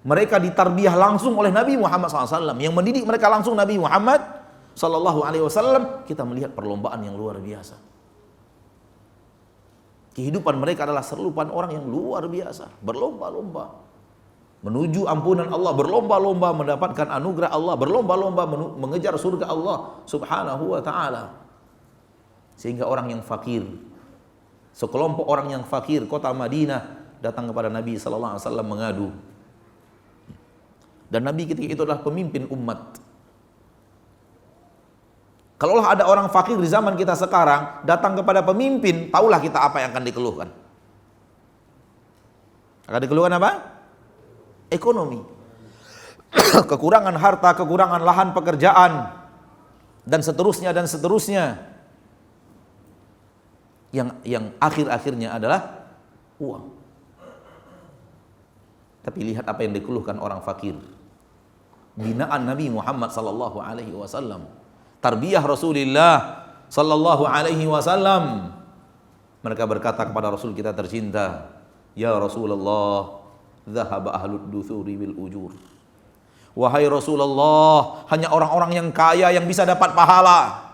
Speaker 1: mereka ditarbiyah langsung oleh Nabi Muhammad SAW, yang mendidik mereka langsung Nabi Muhammad sallallahu alaihi wasallam, kita melihat perlombaan yang luar biasa. Kehidupan mereka adalah serupan orang yang luar biasa, berlomba-lomba menuju ampunan Allah, berlomba-lomba mendapatkan anugerah Allah, berlomba-lomba mengejar surga Allah Subhanahu wa taala. Sehingga orang yang fakir, sekelompok orang yang fakir kota Madinah datang kepada Nabi sallallahu alaihi wasallam mengadu. Dan Nabi ketika itu adalah pemimpin umat. Kalaulah ada orang fakir di zaman kita sekarang datang kepada pemimpin, tahulah kita apa yang akan dikeluhkan. Akan dikeluhkan apa? Ekonomi. Kekurangan harta, kekurangan lahan pekerjaan, dan seterusnya dan seterusnya. Yang akhir-akhirnya adalah uang. Tapi lihat apa yang dikeluhkan orang fakir. Binaan Nabi Muhammad sallallahu alaihi wasallam, tarbiyah Rasulullah sallallahu alaihi wasallam. Mereka berkata kepada Rasul kita tercinta, "Ya Rasulullah, dhahaba ahlud duthuri bil ujur." Wahai Rasulullah, hanya orang-orang yang kaya yang bisa dapat pahala.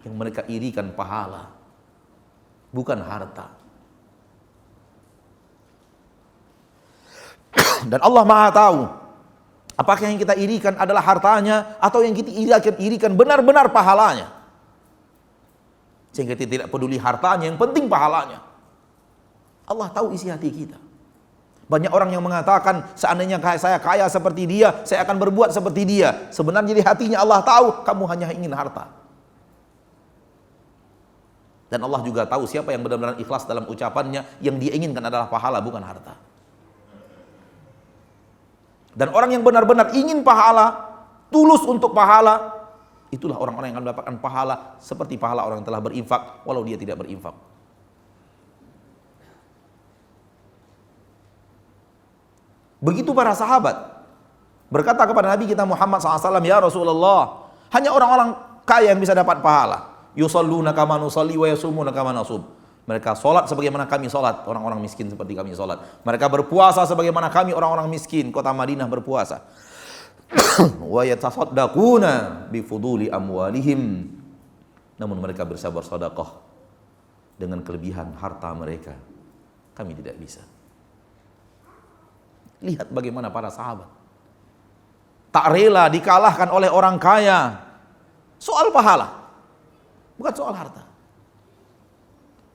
Speaker 1: Yang mereka irikan pahala, bukan harta. Dan Allah Maha tahu apakah yang kita irikan adalah hartanya atau yang kita irikan benar-benar pahalanya. Sehingga kita tidak peduli hartanya, yang penting pahalanya. Allah tahu isi hati kita. Banyak orang yang mengatakan, seandainya saya kaya seperti dia, saya akan berbuat seperti dia. Sebenarnya di hatinya Allah tahu kamu hanya ingin harta. Dan Allah juga tahu siapa yang benar-benar ikhlas dalam ucapannya, yang dia inginkan adalah pahala, bukan harta. Dan orang yang benar-benar ingin pahala, tulus untuk pahala, itulah orang-orang yang akan mendapatkan pahala seperti pahala orang yang telah berinfak walau dia tidak berinfak. Begitu para sahabat berkata kepada Nabi kita Muhammad SAW, "Ya Rasulullah, hanya orang-orang kaya yang bisa dapat pahala. Yusalluna kama nusalli wa yasumuna kama nasum." Mereka sholat sebagaimana kami sholat, orang-orang miskin seperti kami sholat. Mereka berpuasa sebagaimana kami orang-orang miskin kota Madinah berpuasa. Wa yatasaddaquna bi fuduli amwalihim. Namun mereka bersabar sedekah dengan kelebihan harta mereka. Kami tidak bisa. Lihat bagaimana para sahabat tak rela dikalahkan oleh orang kaya. Soal pahala, bukan soal harta.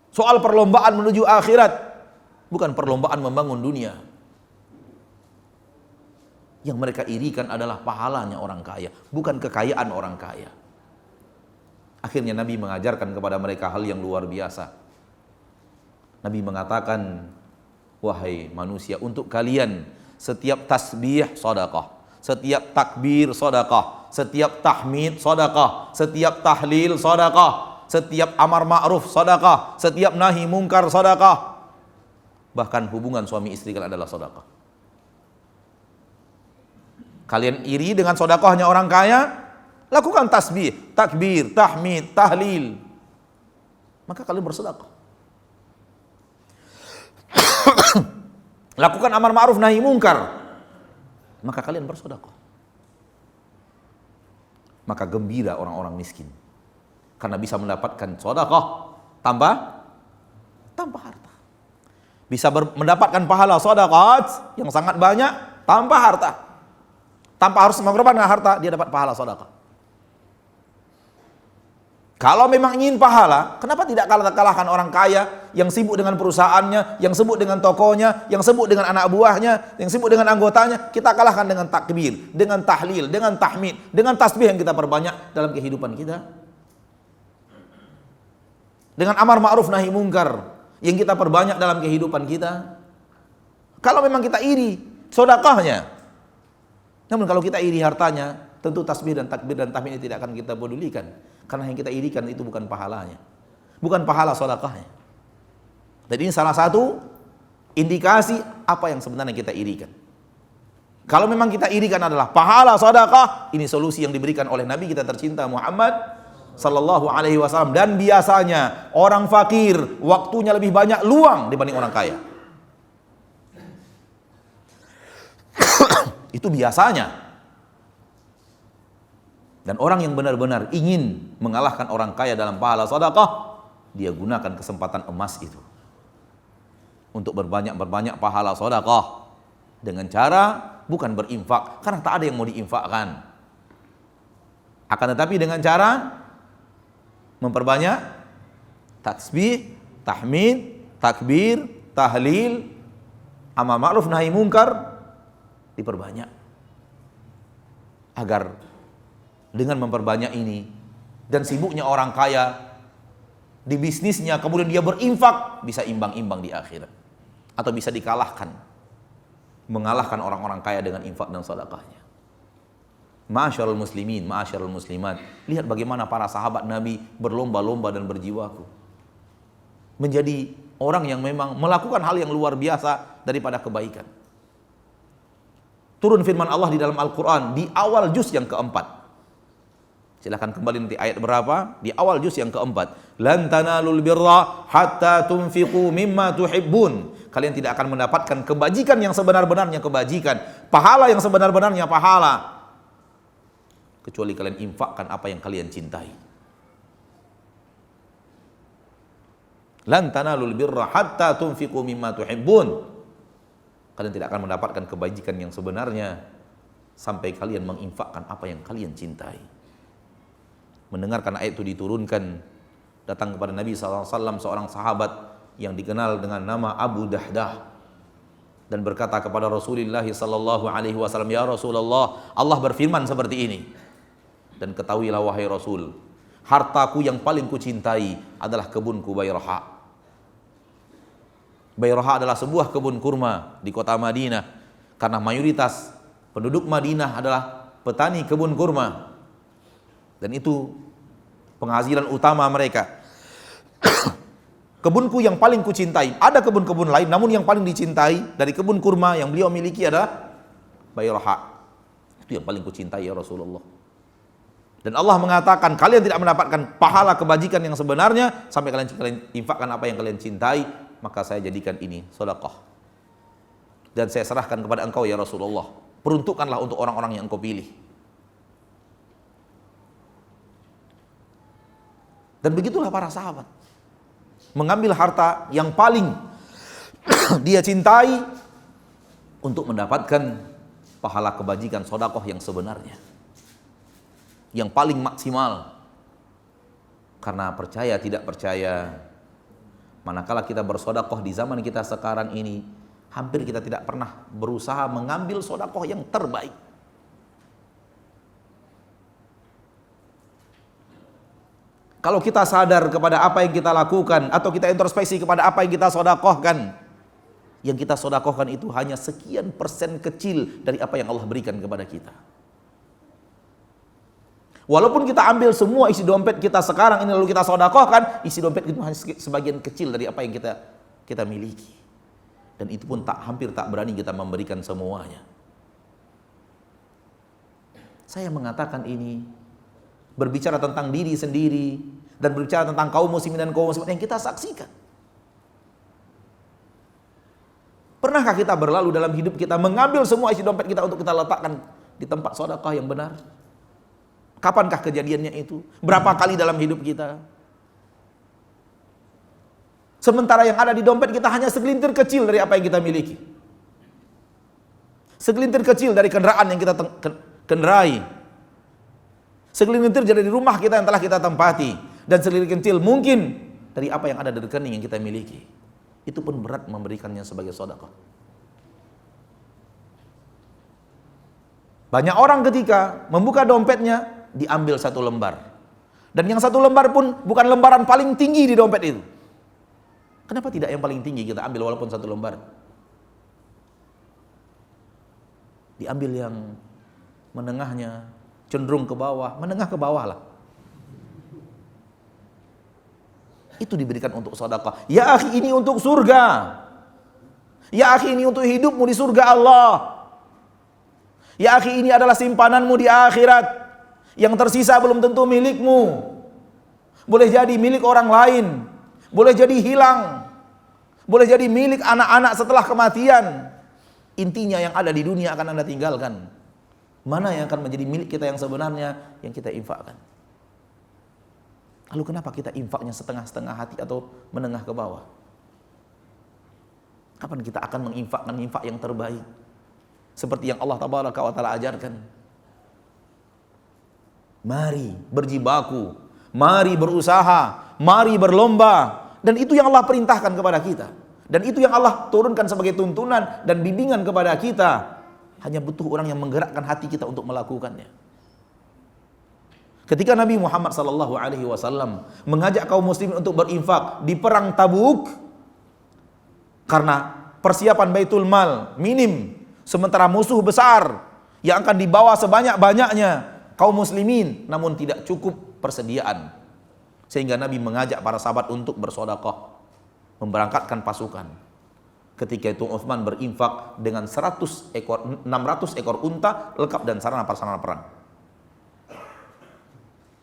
Speaker 1: Soal perlombaan menuju akhirat, bukan perlombaan membangun dunia. Yang mereka irikan adalah pahalanya orang kaya, bukan kekayaan orang kaya. Akhirnya Nabi mengajarkan kepada mereka hal yang luar biasa. Nabi mengatakan, "Wahai manusia, untuk kalian setiap tasbih sedekah, setiap takbir sedekah, setiap tahmid sedekah, setiap tahlil sedekah, setiap amar ma'ruf sedekah, setiap nahi mungkar sedekah. Bahkan hubungan suami istri kan adalah sedekah. Kalian iri dengan sedekahnya orang kaya, lakukan tasbih, takbir, tahmid, tahlil. Maka kalian bersedekah. Lakukan amar ma'ruf nahi mungkar, maka kalian bersedekah. Maka gembira orang-orang miskin karena bisa mendapatkan sedekah tanpa harta. Bisa mendapatkan pahala sedekah yang sangat banyak tanpa harta. Tanpa harus mengorbankan harta, dia dapat pahala sedekah. Kalau memang ingin pahala, kenapa tidak kalahkan orang kaya yang sibuk dengan perusahaannya, yang sibuk dengan tokonya, yang sibuk dengan anak buahnya, yang sibuk dengan anggotanya? Kita kalahkan dengan takbir, dengan tahlil, dengan tahmid, dengan tasbih yang kita perbanyak dalam kehidupan kita. Dengan amar ma'ruf nahi mungkar yang kita perbanyak dalam kehidupan kita. Kalau memang kita iri sedekahnya. Namun kalau kita iri hartanya, tentu tasbih dan takbir dan tahmid ini tidak akan kita pedulikan. Karena yang kita irikan itu bukan pahalanya, bukan pahala sedekahnya. Dan ini salah satu indikasi apa yang sebenarnya kita irikan. Kalau memang kita irikan adalah pahala sedekah, ini solusi yang diberikan oleh Nabi kita tercinta Muhammad sallallahu alaihi wasallam. Dan biasanya orang fakir waktunya lebih banyak luang dibanding orang kaya. Itu biasanya. Dan orang yang benar-benar ingin mengalahkan orang kaya dalam pahala sedekah, dia gunakan kesempatan emas itu untuk berbanyak pahala sedekah dengan cara bukan berinfak, karena tak ada yang mau diinfakkan. Akan tetapi dengan cara memperbanyak tasbih, tahmid, takbir, tahlil, amar ma'ruf nahi mungkar diperbanyak. Agar dengan memperbanyak ini dan sibuknya orang kaya di bisnisnya, kemudian dia berinfak, bisa imbang-imbang di akhirat, atau bisa dikalahkan, mengalahkan orang-orang kaya dengan infak dan sedekahnya. Ma'asyiral muslimin, ma'asyiral muslimat, lihat bagaimana para sahabat Nabi berlomba-lomba dan berjiwaku menjadi orang yang memang melakukan hal yang luar biasa daripada kebaikan. Turun firman Allah di dalam Al-Quran di awal juz yang keempat. Silahkan kembali nanti ayat berapa? Di awal juz yang keempat. Lan tanalul birra hatta tunfiqu mimma tuhibbun. Kalian tidak akan mendapatkan kebajikan yang sebenar-benarnya kebajikan, pahala yang sebenar-benarnya pahala, kecuali kalian infakkan apa yang kalian cintai. Lan tanalul birra hatta tunfiqu mimma tuhibbun. Kalian tidak akan mendapatkan kebajikan yang sebenarnya sampai kalian menginfakkan apa yang kalian cintai. Mendengarkan ayat itu diturunkan, datang kepada Nabi SAW seorang sahabat yang dikenal dengan nama Abu Dahdah dan berkata kepada Rasulullah SAW, ya Rasulullah, Allah berfirman seperti ini, dan ketahuilah wahai Rasul, hartaku yang paling kucintai adalah kebunku Bayraha. Bayraha adalah sebuah kebun kurma di kota Madinah, karena mayoritas penduduk Madinah adalah petani kebun kurma. Dan itu penghasilan utama mereka. Kebunku yang paling kucintai. Ada kebun-kebun lain, namun yang paling dicintai dari kebun kurma yang beliau miliki adalah Bayraha. Itu yang paling kucintai ya Rasulullah. Dan Allah mengatakan kalian tidak mendapatkan pahala kebajikan yang sebenarnya sampai kalian infakkan apa yang kalian cintai, maka saya jadikan ini sedekah. Dan saya serahkan kepada engkau ya Rasulullah. Peruntukkanlah untuk orang-orang yang engkau pilih. Dan begitulah para sahabat mengambil harta yang paling dia cintai untuk mendapatkan pahala kebajikan sedekah yang sebenarnya, yang paling maksimal. Karena percaya tidak percaya, manakala kita bersedekah di zaman kita sekarang ini, hampir kita tidak pernah berusaha mengambil sedekah yang terbaik. Kalau kita sadar kepada apa yang kita lakukan, atau kita introspeksi kepada apa yang kita sedekahkan, yang kita sedekahkan itu hanya sekian persen kecil dari apa yang Allah berikan kepada kita. Walaupun kita ambil semua isi dompet kita sekarang ini lalu kita sedekahkan, isi dompet itu hanya sebagian kecil dari apa yang kita miliki. Dan itu pun hampir tak berani kita memberikan semuanya. Saya mengatakan ini berbicara tentang diri sendiri dan berbicara tentang kaum muslimin dan kaum muslimat yang kita saksikan. Pernahkah kita berlalu dalam hidup kita mengambil semua isi dompet kita untuk kita letakkan di tempat sedekah yang benar? Kapankah kejadiannya itu? Berapa kali dalam hidup kita? Sementara yang ada di dompet kita hanya segelintir kecil dari apa yang kita miliki. Segelintir kecil dari kendaraan yang kita kendarai. Segelintir dari rumah kita yang telah kita tempati. dan selirik kecil mungkin dari apa yang ada di rekening yang kita miliki. Itu pun berat memberikannya sebagai sedekah. Banyak orang ketika membuka dompetnya diambil 1 lembar. Dan yang 1 lembar pun bukan lembaran paling tinggi di dompet itu. Kenapa tidak yang paling tinggi kita ambil walaupun 1 lembar? Diambil yang menengahnya, cenderung ke bawah, menengah ke bawah lah. Itu diberikan untuk sedekah. Ya akhi, ini untuk surga. Ya akhi, ini untuk hidupmu di surga Allah. Ya akhi, ini adalah simpananmu di akhirat. Yang tersisa belum tentu milikmu. Boleh jadi milik orang lain. Boleh jadi hilang. Boleh jadi milik anak-anak setelah kematian. Intinya yang ada di dunia akan Anda tinggalkan. Mana yang akan menjadi milik kita yang sebenarnya yang kita infakkan? Lalu kenapa kita infaknya setengah-setengah hati atau menengah ke bawah? Kapan kita akan menginfakkan infak yang terbaik? Seperti yang Allah Tabaraka wa Ta'ala ajarkan. Mari berjibaku, mari berusaha, mari berlomba. Dan itu yang Allah perintahkan kepada kita. Dan itu yang Allah turunkan sebagai tuntunan dan bimbingan kepada kita. Hanya butuh orang yang menggerakkan hati kita untuk melakukannya. Ketika Nabi Muhammad SAW mengajak kaum muslimin untuk berinfak di perang Tabuk, karena persiapan Baitul Mal minim, sementara musuh besar yang akan dibawa sebanyak-banyaknya kaum muslimin, namun tidak cukup persediaan, sehingga Nabi mengajak para sahabat untuk bersedekah, memberangkatkan pasukan. Ketika itu Utsman berinfak dengan 600 ekor unta lengkap dan sarana prasarana perang.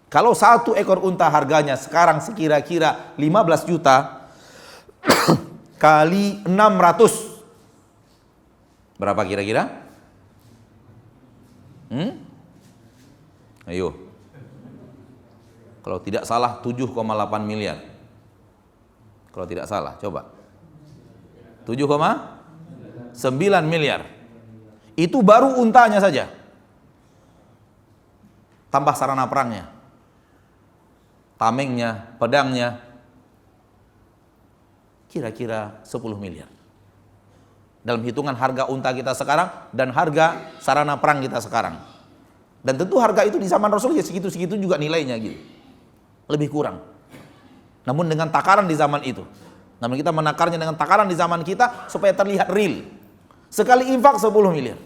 Speaker 1: Kalau 1 ekor unta harganya sekarang sekira-kira 15 juta kali 600, berapa kira-kira? Ayo. Kalau tidak salah 7,8 miliar. Kalau tidak salah, coba. 7,9 miliar. Itu baru untanya saja. Tambah sarana perangnya. Tamengnya, pedangnya, kira-kira 10 miliar. Dalam hitungan harga unta kita sekarang dan harga sarana perang kita sekarang. Dan tentu harga itu di zaman Rasul ya segitu-segitu juga nilainya gitu. Lebih kurang. Namun dengan takaran di zaman itu. Namun kita menakarnya dengan takaran di zaman kita supaya terlihat real. Sekali infak 10 miliar.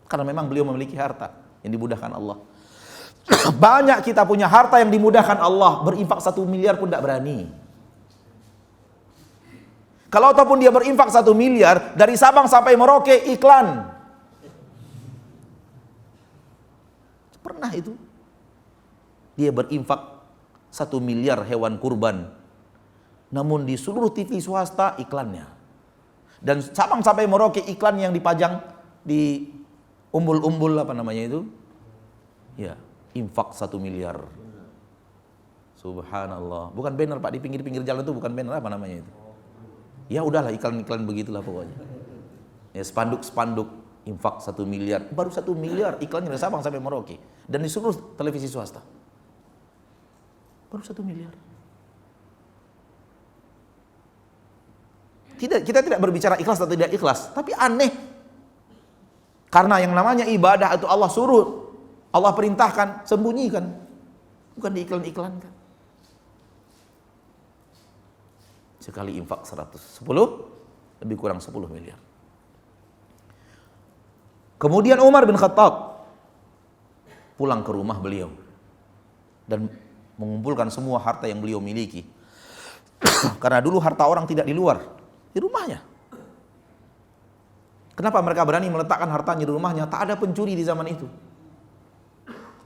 Speaker 1: Karena memang beliau memiliki harta yang dimudahkan Allah. Banyak kita punya harta yang dimudahkan Allah, berinfak 1 miliar pun tidak berani. Kalau ataupun dia berinfak 1 miliar, dari Sabang sampai Merauke iklan. Pernah itu. Dia berinfak 1 miliar hewan kurban. Namun di seluruh TV swasta iklannya. Dan Sabang sampai Merauke iklan yang dipajang di umbul-umbul apa namanya itu? Ya. Infak 1 miliar. Subhanallah. Bukan banner Pak, di pinggir-pinggir jalan itu bukan banner, apa namanya itu? Ya udahlah, iklan-iklan begitulah pokoknya. Ya spanduk-spanduk infak 1 miliar. Baru 1 miliar iklannya dari Sabang sampai Merauke. Dan di seluruh televisi swasta. Baru 1 miliar. Kita tidak berbicara ikhlas atau tidak ikhlas, tapi aneh. Karena yang namanya ibadah itu Allah suruh, Allah perintahkan, sembunyikan. Bukan diiklan-iklankan. Sekali infak 110, lebih kurang 10 miliar. Kemudian Umar bin Khattab pulang ke rumah beliau dan mengumpulkan semua harta yang beliau miliki. Karena dulu harta orang tidak di luar, di rumahnya. Kenapa mereka berani meletakkan hartanya di rumahnya? Tak ada pencuri di zaman itu.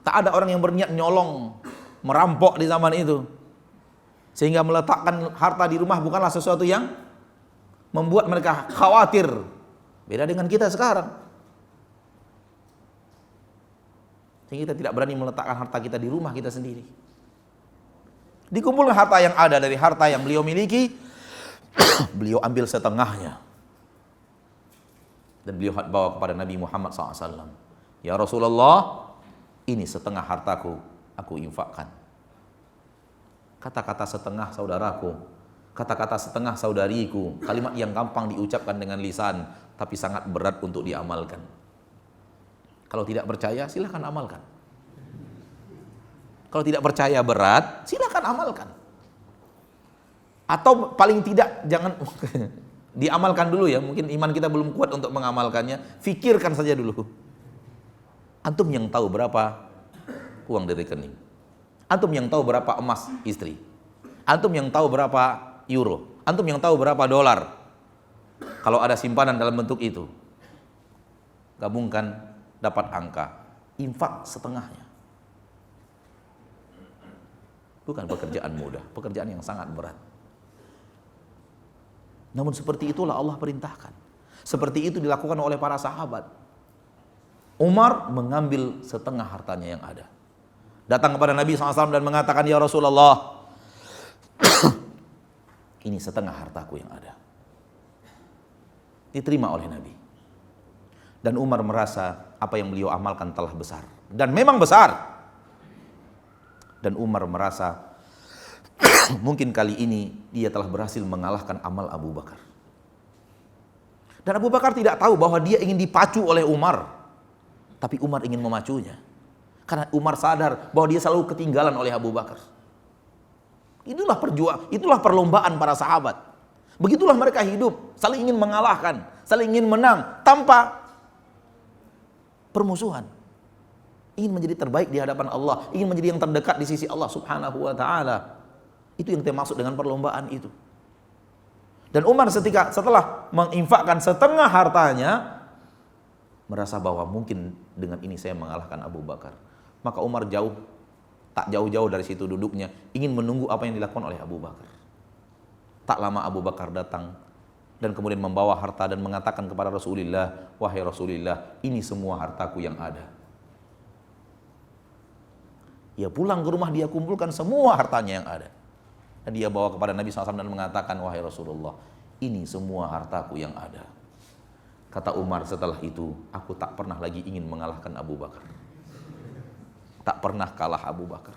Speaker 1: Tak ada orang yang berniat nyolong, merampok di zaman itu. Sehingga meletakkan harta di rumah bukanlah sesuatu yang membuat mereka khawatir. Beda dengan kita sekarang. Sehingga kita tidak berani meletakkan harta kita di rumah kita sendiri. Dikumpulkan harta yang ada dari harta yang beliau miliki, beliau ambil setengahnya. Dan beliau bawa kepada Nabi Muhammad SAW. Ya Rasulullah, ini setengah hartaku, aku infakkan. Kata-kata setengah saudaraku, kata-kata setengah saudariku, kalimat yang gampang diucapkan dengan lisan, tapi sangat berat untuk diamalkan. Kalau tidak percaya, silakan amalkan. Kalau tidak percaya berat, silakan amalkan. Atau paling tidak jangan diamalkan dulu ya, mungkin iman kita belum kuat untuk mengamalkannya, fikirkan saja dulu. Antum yang tahu berapa uang di rekening? Antum yang tahu berapa emas istri? Antum yang tahu berapa euro? Antum yang tahu berapa dolar? Kalau ada simpanan dalam bentuk itu, gabungkan dapat angka, infak setengahnya. Bukan pekerjaan mudah, pekerjaan yang sangat berat. Namun seperti itulah Allah perintahkan. Seperti itu dilakukan oleh para sahabat. Umar mengambil setengah hartanya yang ada. Datang kepada Nabi SAW dan mengatakan, ya Rasulullah, ini setengah hartaku yang ada. Diterima oleh Nabi. Dan Umar merasa apa yang beliau amalkan telah besar. Dan memang besar. Dan Umar merasa mungkin kali ini dia telah berhasil mengalahkan amal Abu Bakar. Dan Abu Bakar tidak tahu bahwa dia ingin dipacu oleh Umar. Tapi Umar ingin memacunya. Karena Umar sadar bahwa dia selalu ketinggalan oleh Abu Bakar. Itulah itulah perlombaan para sahabat. Begitulah mereka hidup, saling ingin mengalahkan, saling ingin menang tanpa permusuhan. Ingin menjadi terbaik di hadapan Allah, ingin menjadi yang terdekat di sisi Allah Subhanahu wa taala. Itu yang termasuk dengan perlombaan itu. Dan Umar setelah menginfakkan setengah hartanya, merasa bahwa mungkin dengan ini saya mengalahkan Abu Bakar. Maka Umar tak jauh-jauh dari situ duduknya, ingin menunggu apa yang dilakukan oleh Abu Bakar. Tak lama Abu Bakar datang dan kemudian membawa harta dan mengatakan kepada Rasulullah, wahai Rasulullah, ini semua hartaku yang ada. Dia pulang ke rumah, dia kumpulkan semua hartanya yang ada. Dan dia bawa kepada Nabi SAW dan mengatakan, wahai Rasulullah, ini semua hartaku yang ada. Kata Umar setelah itu, aku tak pernah lagi ingin mengalahkan Abu Bakar. Tak pernah kalah Abu Bakar.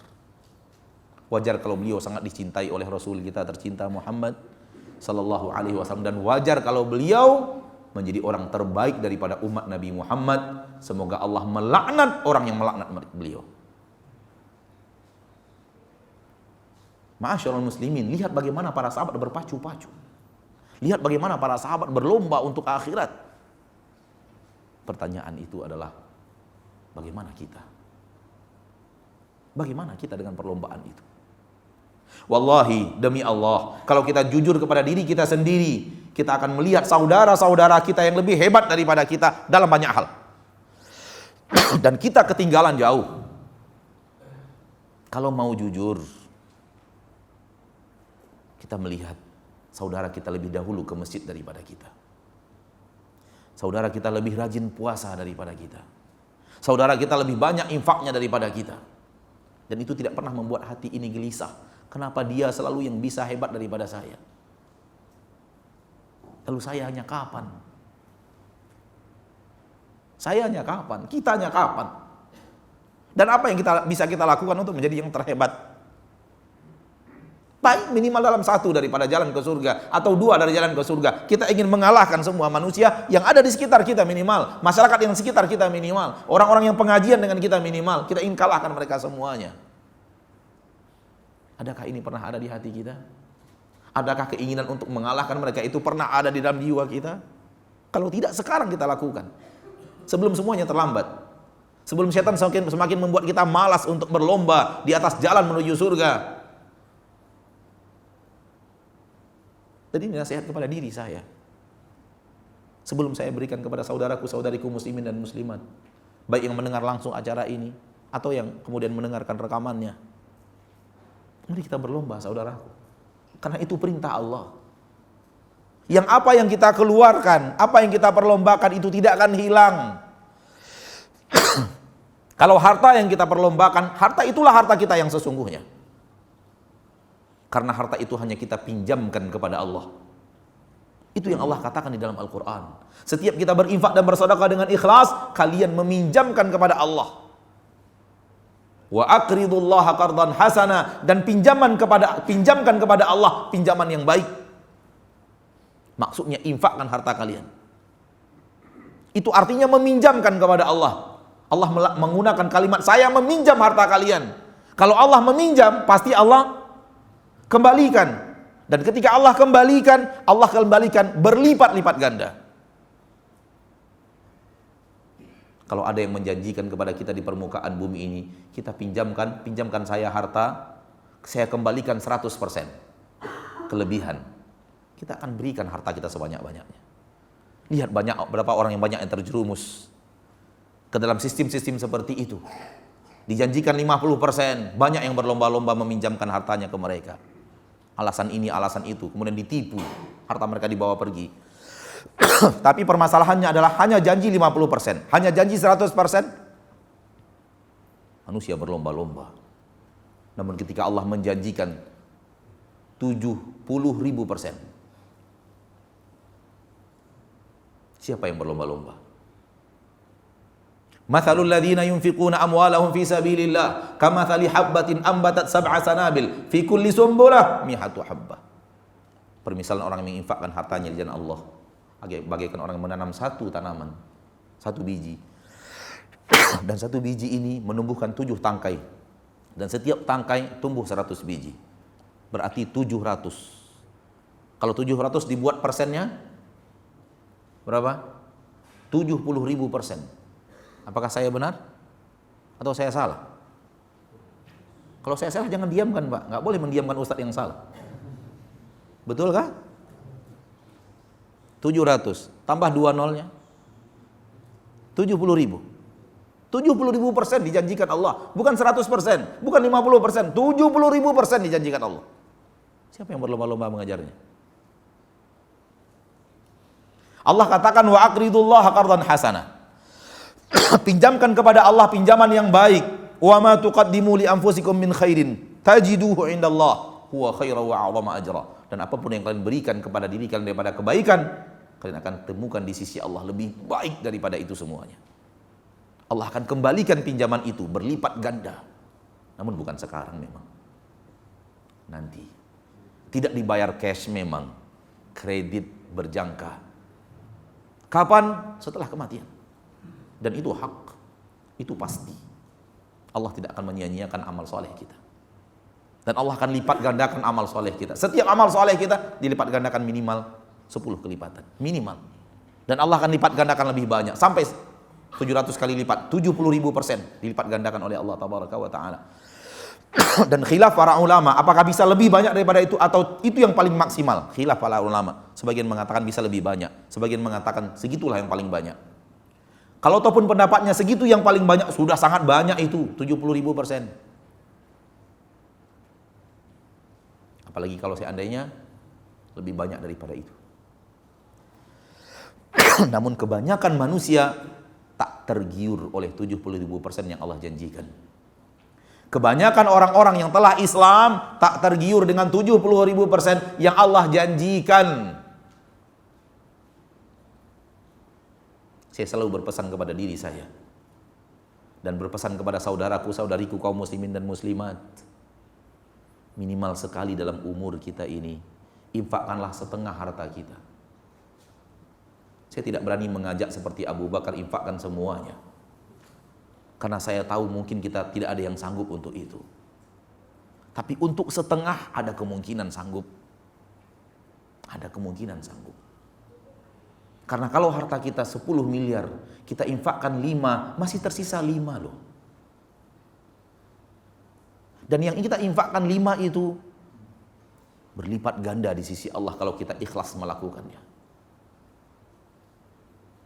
Speaker 1: Wajar kalau beliau sangat dicintai oleh Rasul kita tercinta Muhammad sallallahu alaihi wasallam, dan wajar kalau beliau menjadi orang terbaik daripada umat Nabi Muhammad. Semoga Allah melaknat orang yang melaknat beliau. Ma'asyiral muslimin, lihat bagaimana para sahabat berpacu-pacu. Lihat bagaimana para sahabat berlomba untuk akhirat. Pertanyaan itu adalah, bagaimana kita? Bagaimana kita dengan perlombaan itu? Wallahi, demi Allah, kalau kita jujur kepada diri kita sendiri, kita akan melihat saudara-saudara kita yang lebih hebat daripada kita dalam banyak hal. Dan kita ketinggalan jauh. Kalau mau jujur, kita melihat saudara kita lebih dahulu ke masjid daripada kita. Saudara kita lebih rajin puasa daripada kita. Saudara kita lebih banyak infaknya daripada kita. Dan itu tidak pernah membuat hati ini gelisah. Kenapa dia selalu yang bisa hebat daripada saya? Lalu saya hanya kapan? Saya hanya kapan? Kita hanya kapan? Dan apa yang bisa kita lakukan untuk menjadi yang terhebat? Baik minimal dalam satu daripada jalan ke surga, atau dua dari jalan ke surga. Kita ingin mengalahkan semua manusia yang ada di sekitar kita minimal. Masyarakat yang sekitar kita minimal. Orang-orang yang pengajian dengan kita minimal. Kita ingin kalahkan mereka semuanya. Adakah ini pernah ada di hati kita? Adakah keinginan untuk mengalahkan mereka itu pernah ada di dalam jiwa kita? Kalau tidak, sekarang kita lakukan. Sebelum semuanya terlambat. Sebelum setan semakin membuat kita malas untuk berlomba di atas jalan menuju surga. Jadi ini nasihat kepada diri saya. Sebelum saya berikan kepada saudaraku-saudariku muslimin dan muslimat, baik yang mendengar langsung acara ini atau yang kemudian mendengarkan rekamannya, mari kita berlomba, saudaraku. Karena itu perintah Allah. Yang apa yang kita keluarkan, apa yang kita perlombakan itu tidak akan hilang. Kalau harta yang kita perlombakan, harta itulah harta kita yang sesungguhnya. Karena harta itu hanya kita pinjamkan kepada Allah. Itu yang Allah katakan di dalam Al-Quran. Setiap kita berinfak dan bersedekah dengan ikhlas, kalian meminjamkan kepada Allah. Wa aqridullaha qardan hasana, dan pinjamkan kepada Allah pinjaman yang baik. Maksudnya infakkan harta kalian. Itu artinya meminjamkan kepada Allah. Allah menggunakan kalimat saya meminjam harta kalian. Kalau Allah meminjam, pasti Allah kembalikan. Dan ketika Allah kembalikan berlipat-lipat ganda. Kalau ada yang menjanjikan kepada kita di permukaan bumi ini, kita pinjamkan saya harta, saya kembalikan 100% kelebihan. Kita akan berikan harta kita sebanyak-banyaknya. Lihat berapa orang yang banyak yang terjerumus ke dalam sistem-sistem seperti itu. Dijanjikan 50%, banyak yang berlomba-lomba meminjamkan hartanya ke mereka. Alasan ini, alasan itu, kemudian ditipu, harta mereka dibawa pergi. Tapi permasalahannya adalah hanya janji 50%, hanya janji 100%. Manusia berlomba-lomba. Namun ketika Allah menjanjikan 70.000%, siapa yang berlomba-lomba? Mathalul ladzina yunfiquna amwalahum fi sabilillah kamathali habbatin ambatat sab'a sanabil fi kulli sumbulah mi'atu habbah. Permisalan orang yang menginfakkan hartanya di jalan Allah bagaikan orang yang menanam satu tanaman, satu biji. Dan satu biji ini menumbuhkan 7 tangkai. Dan setiap tangkai tumbuh 100 biji. Berarti 700. Kalau 700 dibuat persennya berapa? 70.000%. Apakah saya benar? Atau saya salah? Kalau saya salah jangan diamkan, Pak. Nggak boleh mendiamkan ustadz yang salah. Betul kah? 700 tambah 2 nolnya 70.000. 70.000% dijanjikan Allah, bukan 100%, bukan 50%, 70.000% dijanjikan Allah. Siapa yang berlomba-lomba mengajarnya? Allah katakan wa aqridullaha qardan hasana. Pinjamkan kepada Allah pinjaman yang baik. Wa ma tuqaddimu li anfusikum min khairin tajiduhu indallah huwa khairan wa 'azama ajra. Dan apapun yang kalian berikan kepada diri kalian daripada kebaikan, kalian akan temukan di sisi Allah lebih baik daripada itu semuanya. Allah akan kembalikan pinjaman itu berlipat ganda. Namun bukan sekarang memang. Nanti. Tidak dibayar cash memang. Kredit berjangka. Kapan? Setelah kematian. Dan itu hak. Itu pasti. Allah tidak akan menyia-nyiakan amal soleh kita. Dan Allah akan lipat gandakan amal soleh kita. Setiap amal soleh kita dilipat gandakan minimal 10 kelipatan. Minimal. Dan Allah akan lipat gandakan lebih banyak. Sampai 700 kali lipat. 70.000% dilipat gandakan oleh Allah Tabaraka wa Ta'ala. Dan khilaf para ulama. Apakah bisa lebih banyak daripada itu? Atau itu yang paling maksimal? Khilaf para ulama. Sebagian mengatakan bisa lebih banyak. Sebagian mengatakan segitulah yang paling banyak. Kalau ataupun pendapatnya segitu yang paling banyak. Sudah sangat banyak itu. 70.000%. Apalagi kalau seandainya lebih banyak daripada itu. Namun kebanyakan manusia tak tergiur oleh 70.000% yang Allah janjikan. Kebanyakan orang-orang yang telah Islam tak tergiur dengan 70.000% yang Allah janjikan. Saya selalu berpesan kepada diri saya dan berpesan kepada saudariku kaum muslimin dan muslimat. Minimal sekali dalam umur kita ini, infakkanlah setengah harta kita. Saya tidak berani mengajak seperti Abu Bakar infakkan semuanya. Karena saya tahu mungkin kita tidak ada yang sanggup untuk itu. Tapi untuk setengah ada kemungkinan sanggup. Ada kemungkinan sanggup. Karena kalau harta kita 10 miliar, kita infakkan 5, masih tersisa 5 loh. Dan yang kita infakkan 5 itu berlipat ganda di sisi Allah kalau kita ikhlas melakukannya.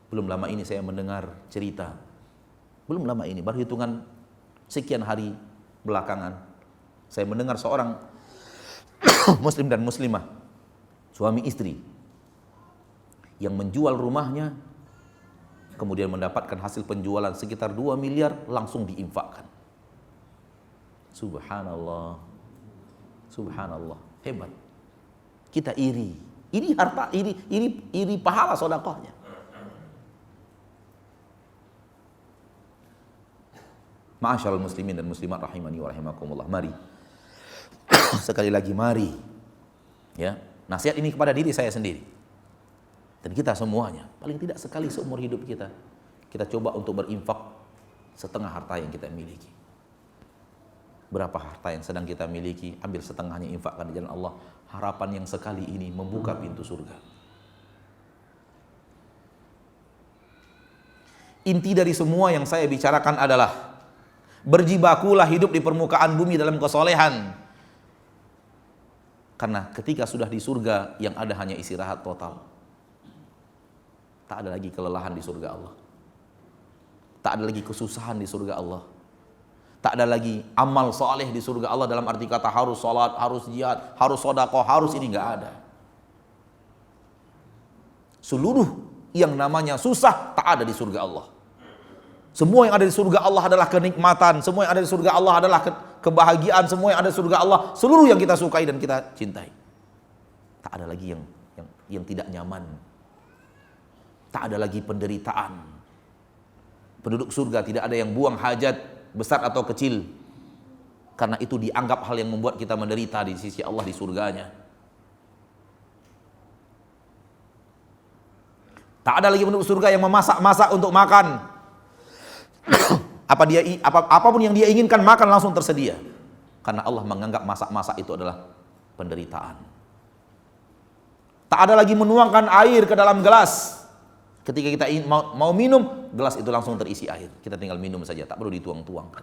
Speaker 1: Belum lama ini saya mendengar cerita. Belum lama ini, baru hitungan sekian hari belakangan. Saya mendengar seorang muslim dan muslimah, suami istri, yang menjual rumahnya, kemudian mendapatkan hasil penjualan sekitar 2 miliar, langsung diinfakkan. Subhanallah. Subhanallah. Hebat. Kita iri. Ini harta, iri pahala sedekahnya. Ma'asyiral muslimin dan muslimat rahimani wa rahimakumullah. Mari. Sekali lagi mari. Ya, nasihat ini kepada diri saya sendiri. Dan kita semuanya, paling tidak sekali seumur hidup kita coba untuk berinfak setengah harta yang kita miliki. Berapa harta yang sedang kita miliki, ambil setengahnya infakkan di jalan Allah. Harapan yang sekali ini membuka pintu surga. Inti dari semua yang saya bicarakan adalah berjibakulah hidup di permukaan bumi dalam kesolehan. Karena ketika sudah di surga, yang ada hanya istirahat total. Tak ada lagi kelelahan di surga Allah. Tak ada lagi kesusahan di surga Allah. Tak ada lagi amal soleh di surga Allah dalam arti kata harus sholat, harus jihad, harus sedekah, harus ini, nggak ada. Seluruh yang namanya susah tak ada di surga Allah. Semua yang ada di surga Allah adalah kenikmatan, semua yang ada di surga Allah adalah kebahagiaan, semua yang ada di surga Allah, seluruh yang kita sukai dan kita cintai. Tak ada lagi yang tidak nyaman. Tak ada lagi penderitaan. Penduduk surga tidak ada yang buang hajat besar atau kecil, karena itu dianggap hal yang membuat kita menderita di sisi Allah di surganya. Tak ada lagi penduduk surga yang memasak-masak untuk makan. Apapun yang dia inginkan makan langsung tersedia, karena Allah menganggap masak-masak itu adalah penderitaan. Tak ada lagi menuangkan air ke dalam gelas. Ketika kita mau minum, gelas itu langsung terisi air. Kita tinggal minum saja, tak perlu dituang-tuangkan.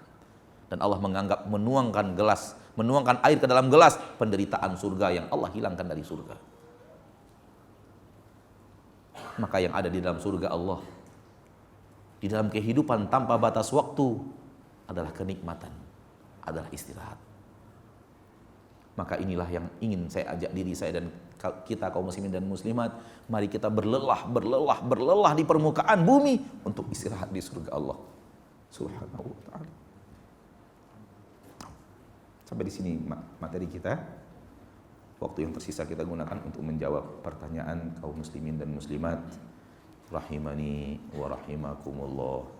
Speaker 1: Dan Allah menganggap menuangkan air ke dalam gelas penderitaan surga yang Allah hilangkan dari surga. Maka yang ada di dalam surga Allah, di dalam kehidupan tanpa batas waktu, adalah kenikmatan, adalah istirahat. Maka inilah yang ingin saya ajak diri saya dan kita kaum muslimin dan muslimat, mari kita berlelah di permukaan bumi untuk istirahat di surga Allah Subhanahu wa ta'ala. Sampai di sini materi kita. Waktu yang tersisa kita gunakan untuk menjawab pertanyaan kaum muslimin dan muslimat rahimani wa rahimakumullah.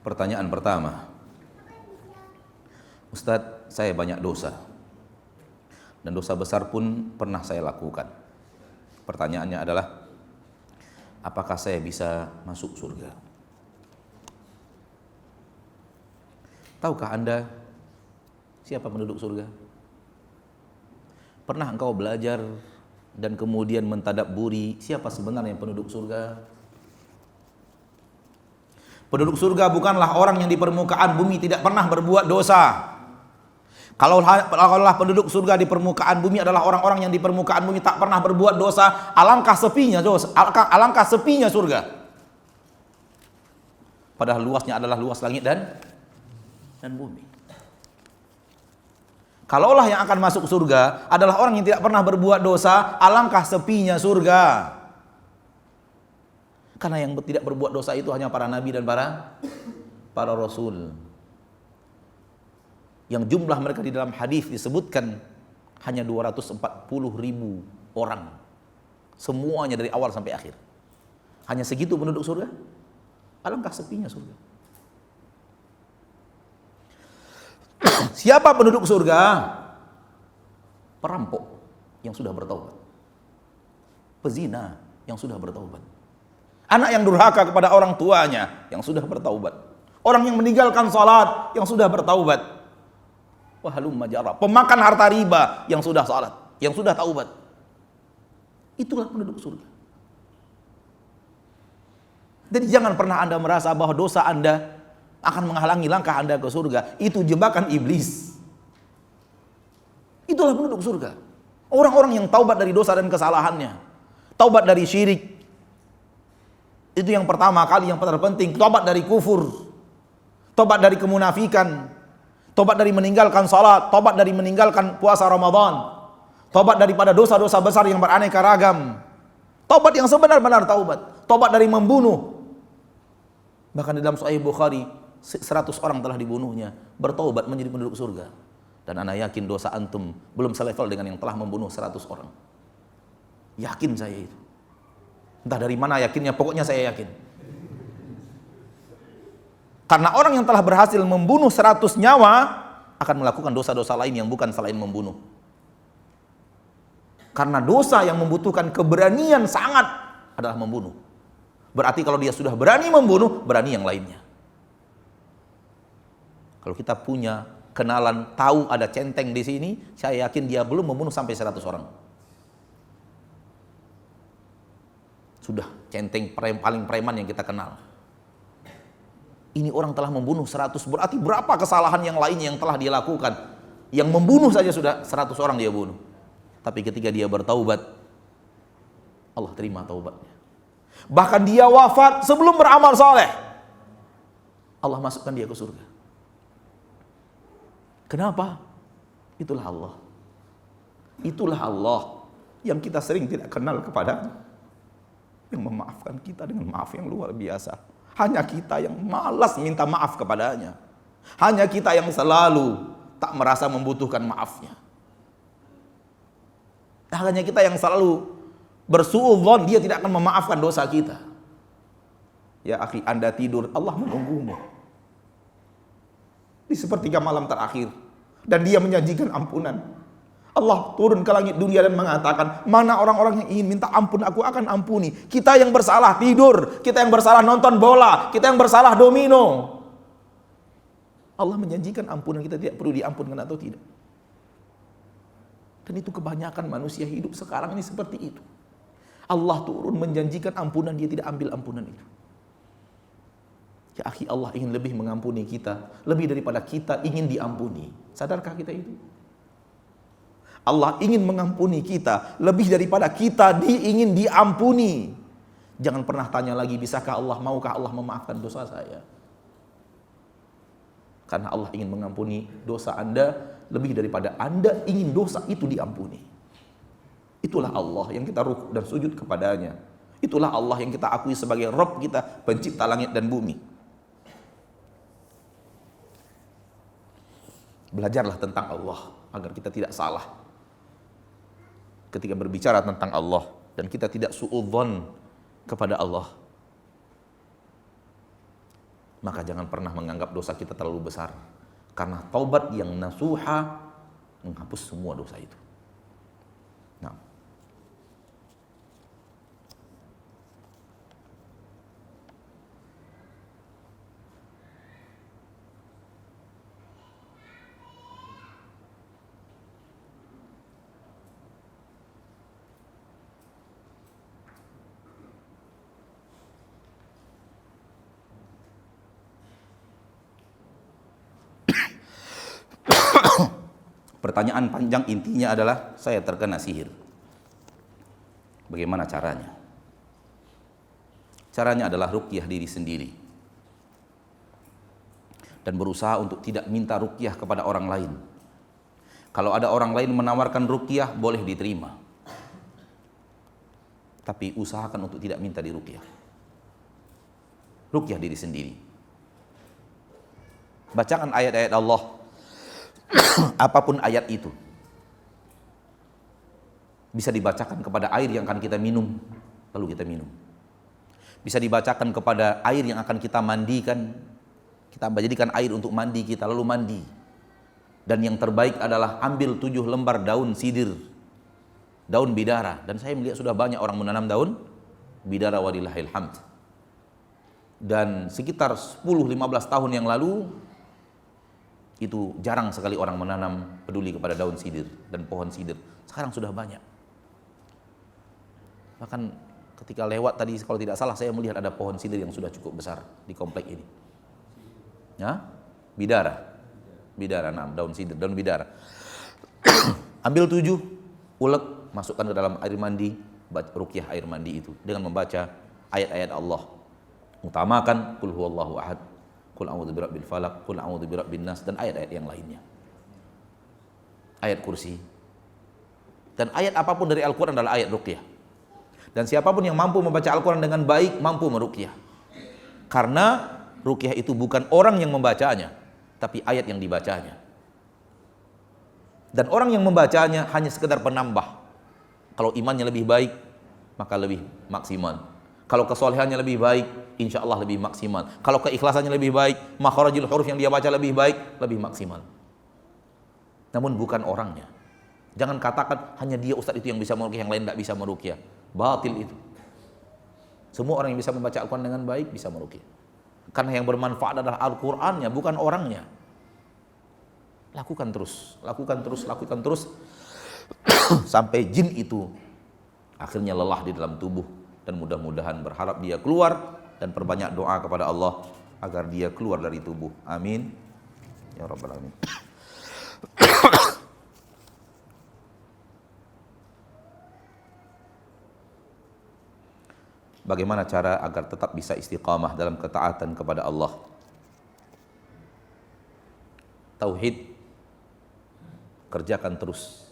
Speaker 1: Pertanyaan pertama, Ustadz, saya banyak dosa dan dosa besar pun pernah saya lakukan. Pertanyaannya adalah, apakah saya bisa masuk surga? Tahukah Anda siapa penduduk surga? Pernah engkau belajar dan kemudian mentadabburi siapa sebenarnya penduduk surga? Penduduk surga bukanlah orang yang di permukaan bumi tidak pernah berbuat dosa. Kalaulah penduduk surga di permukaan bumi adalah orang-orang yang di permukaan bumi tak pernah berbuat dosa, alangkah sepinya surga. Padahal luasnya adalah luas langit dan bumi. Kalaulah yang akan masuk surga adalah orang yang tidak pernah berbuat dosa, alangkah sepinya surga. Karena yang tidak berbuat dosa itu hanya para nabi dan para rasul. Yang jumlah mereka di dalam hadis disebutkan hanya 240.000 orang. Semuanya dari awal sampai akhir. Hanya segitu penduduk surga? Alangkah sepinya surga. Siapa penduduk surga? Perampok yang sudah bertaubat. Pezina yang sudah bertaubat. Anak yang durhaka kepada orang tuanya yang sudah bertaubat. Orang yang meninggalkan salat yang sudah bertaubat. Wahalumma jarra. Pemakan harta riba yang sudah salat, yang sudah taubat. Itulah penduduk surga. Jadi jangan pernah Anda merasa bahwa dosa Anda akan menghalangi langkah Anda ke surga. Itu jebakan iblis. Itulah penduduk surga. Orang-orang yang taubat dari dosa dan kesalahannya. Taubat dari syirik. Itu yang pertama kali, yang terpenting. Taubat dari kufur. Taubat dari kemunafikan. Taubat dari meninggalkan salat. Taubat dari meninggalkan puasa Ramadan. Taubat daripada dosa-dosa besar yang beraneka ragam. Taubat yang sebenar-benar taubat. Taubat dari membunuh. Bahkan di dalam Sahih Bukhari 100 orang telah dibunuhnya, bertaubat menjadi penduduk surga. Dan ana yakin dosa antum belum selevel dengan yang telah membunuh 100 orang. Yakin saya itu. Entah dari mana yakinnya, pokoknya saya yakin. Karena orang yang telah berhasil membunuh 100 nyawa akan melakukan dosa-dosa lain yang bukan selain membunuh. Karena dosa yang membutuhkan keberanian sangat adalah membunuh. Berarti kalau dia sudah berani membunuh, berani yang lainnya. Kalau kita punya kenalan, tahu ada centeng di sini, saya yakin dia belum membunuh sampai 100 orang. Sudah centeng paling preman yang kita kenal. Ini orang telah membunuh 100, berarti berapa kesalahan yang lainnya yang telah dia lakukan. Yang membunuh saja sudah 100 orang dia bunuh. Tapi ketika dia bertaubat, Allah terima taubatnya. Bahkan dia wafat sebelum beramal saleh, Allah masukkan dia ke surga. Kenapa? Itulah Allah. Itulah Allah yang kita sering tidak kenal kepadanya, yang memaafkan kita dengan maaf yang luar biasa. Hanya kita yang malas minta maaf kepadanya. Hanya kita yang selalu tak merasa membutuhkan maafnya. Hanya kita yang selalu bersuudzon dia tidak akan memaafkan dosa kita. Ya akhi, Anda tidur, Allah menunggumu di sepertiga malam terakhir, dan dia menjanjikan ampunan. Allah turun ke langit dunia dan mengatakan, mana orang-orang yang ingin minta ampun, aku akan ampuni. Kita yang bersalah tidur, kita yang bersalah nonton bola, kita yang bersalah domino, Allah menjanjikan ampunan, kita tidak perlu diampunkan atau tidak. Dan itu kebanyakan manusia hidup sekarang ini seperti itu. Allah turun menjanjikan ampunan, dia tidak ambil ampunan itu. Ya akhi, Allah ingin lebih mengampuni kita, lebih daripada kita ingin diampuni. Sadarkah kita itu? Allah ingin mengampuni kita lebih daripada kita ingin diampuni. Jangan pernah tanya lagi, bisakah Allah, maukah Allah memaafkan dosa saya? Karena Allah ingin mengampuni dosa Anda lebih daripada Anda ingin dosa itu diampuni. Itulah Allah yang kita rukuk dan sujud kepadanya. Itulah Allah yang kita akui sebagai Rabb kita, pencipta langit dan bumi. Belajarlah tentang Allah agar kita tidak salah ketika berbicara tentang Allah, dan kita tidak suudzon kepada Allah. Maka jangan pernah menganggap dosa kita terlalu besar, karena taubat yang nasuha menghapus semua dosa itu. Nah, pertanyaan panjang intinya adalah, saya terkena sihir. Bagaimana caranya? Caranya adalah ruqyah diri sendiri. Dan berusaha untuk tidak minta ruqyah kepada orang lain. Kalau ada orang lain menawarkan ruqyah, boleh diterima. Tapi usahakan untuk tidak minta diruqyah. Ruqyah diri sendiri. Bacakan ayat-ayat Allah. Apapun ayat itu, bisa dibacakan kepada air yang akan kita minum, lalu kita minum. Bisa dibacakan kepada air yang akan kita mandikan, kita jadikan air untuk mandi kita, lalu mandi. Dan yang terbaik adalah ambil 7 lembar daun sidir, daun bidara. Dan saya melihat sudah banyak orang menanam daun bidara, walillahil hamd. Dan sekitar 10-15 tahun yang lalu, itu jarang sekali orang menanam peduli kepada daun sidir dan pohon sidir. Sekarang sudah banyak. Bahkan ketika lewat tadi, kalau tidak salah saya melihat ada pohon sidir yang sudah cukup besar di komplek ini. Ya, bidara, daun sidr, daun bidara. Ambil 7, ulek, masukkan ke dalam air mandi, baca ruqyah air mandi itu dengan membaca ayat-ayat Allah. Utamakan qul huwallahu ahad, qul a'udzu birabbil falaq, qul a'udzu birabbin nas, dan ayat-ayat yang lainnya. Ayat kursi. Dan ayat apapun dari Al-Qur'an adalah ayat ruqyah. Dan siapapun yang mampu membaca Al-Qur'an dengan baik mampu meruqyah. Karena ruqyah itu bukan orang yang membacanya, tapi ayat yang dibacanya. Dan orang yang membacanya hanya sekedar penambah. Kalau imannya lebih baik, maka lebih maksimal. Kalau kesolehannya lebih baik, insya Allah lebih maksimal. Kalau keikhlasannya lebih baik, makharajul huruf yang dia baca lebih baik, lebih maksimal. Namun bukan orangnya. Jangan katakan hanya dia ustaz itu yang bisa meruqyah, yang lain tidak bisa meruqyah. Batil itu. Semua orang yang bisa membaca Al-Quran dengan baik bisa meruqyah. Karena yang bermanfaat adalah Al-Qur'annya, bukan orangnya. Lakukan terus sampai jin itu akhirnya lelah di dalam tubuh, dan mudah-mudahan berharap dia keluar, dan perbanyak doa kepada Allah agar dia keluar dari tubuh. Amin ya rabbal alamin. Bagaimana cara agar tetap bisa istiqamah dalam ketaatan kepada Allah? Tauhid kerjakan terus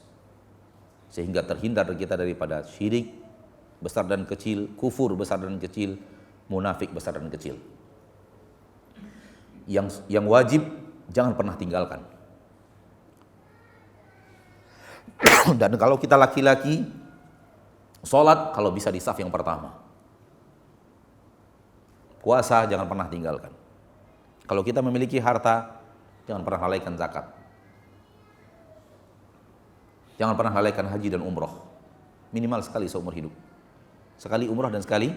Speaker 1: sehingga terhindar kita daripada syirik besar dan kecil, kufur besar dan kecil, munafik besar dan kecil. Yang wajib jangan pernah tinggalkan. Dan kalau kita laki-laki, sholat kalau bisa di saf yang pertama. Puasa jangan pernah tinggalkan. Kalau kita memiliki harta, jangan pernah lalaikan zakat. Jangan pernah lalaikan haji dan umroh. Minimal sekali seumur hidup. Sekali umroh dan sekali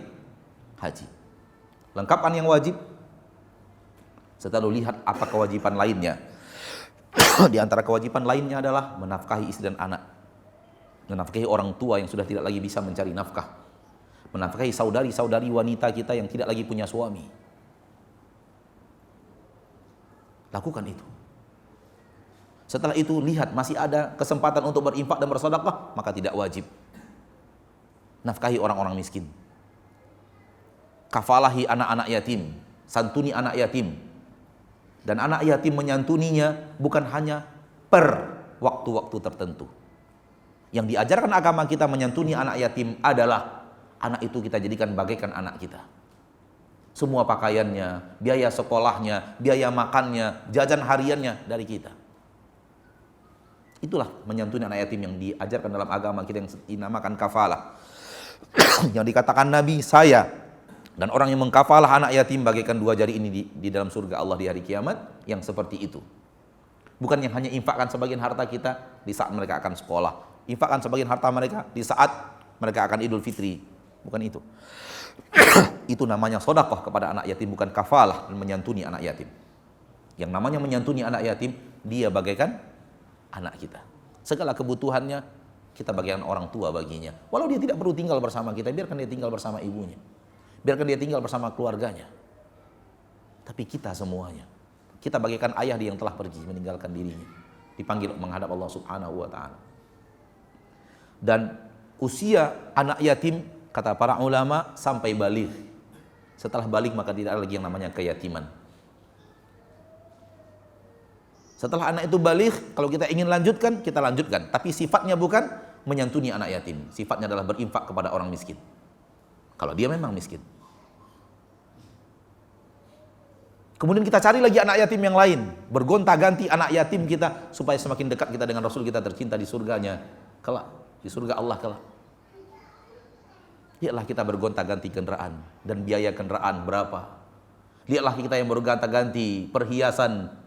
Speaker 1: haji. Lengkapkan yang wajib, setelah lihat apa kewajiban lainnya. Di antara kewajiban lainnya adalah menafkahi istri dan anak. Menafkahi orang tua yang sudah tidak lagi bisa mencari nafkah. Menafkahi saudari-saudari wanita kita yang tidak lagi punya suami. Lakukan itu. Setelah itu lihat masih ada kesempatan untuk berinfak dan bersedekah, maka tidak wajib. Nafkahi orang-orang miskin. Kafalahi anak-anak yatim, santuni anak yatim. Dan anak yatim menyantuninya bukan hanya per waktu-waktu tertentu. Yang diajarkan agama kita menyantuni anak yatim adalah anak itu kita jadikan bagaikan anak kita. Semua pakaiannya, biaya sekolahnya, biaya makannya, jajan hariannya dari kita. Itulah menyantuni anak yatim yang diajarkan dalam agama kita yang dinamakan kafalah. Yang dikatakan Nabi, saya dan orang yang mengkafalah anak yatim bagaikan 2 jari ini di dalam surga Allah di hari kiamat, yang seperti itu. Bukan yang hanya infakkan sebagian harta kita di saat mereka akan sekolah, infakkan sebagian harta mereka di saat mereka akan Idul Fitri. Bukan itu. Itu namanya sedekah kepada anak yatim, bukan kafalah dan menyantuni anak yatim. Yang namanya menyantuni anak yatim, dia bagaikan anak kita. Segala kebutuhannya kita bagaikan orang tua baginya. Walau dia tidak perlu tinggal bersama kita, biarkan dia tinggal bersama ibunya. Biarkan dia tinggal bersama keluarganya. Tapi kita semuanya, kita bagaikan ayah dia yang telah pergi meninggalkan dirinya, dipanggil menghadap Allah Subhanahu wa taala. Dan usia anak yatim, kata para ulama, sampai baligh. Setelah baligh maka tidak ada lagi yang namanya keyatiman. Setelah anak itu baligh, kalau kita ingin lanjutkan, kita lanjutkan. Tapi sifatnya bukan menyantuni anak yatim. Sifatnya adalah berinfak kepada orang miskin. Kalau dia memang miskin. Kemudian kita cari lagi anak yatim yang lain. Bergonta-ganti anak yatim kita supaya semakin dekat kita dengan Rasul kita tercinta di surganya kelak. Di surga Allah kelak. Lihatlah kita bergonta-ganti kendaraan dan biaya kendaraan berapa. Lihatlah kita yang bergonta-ganti perhiasan.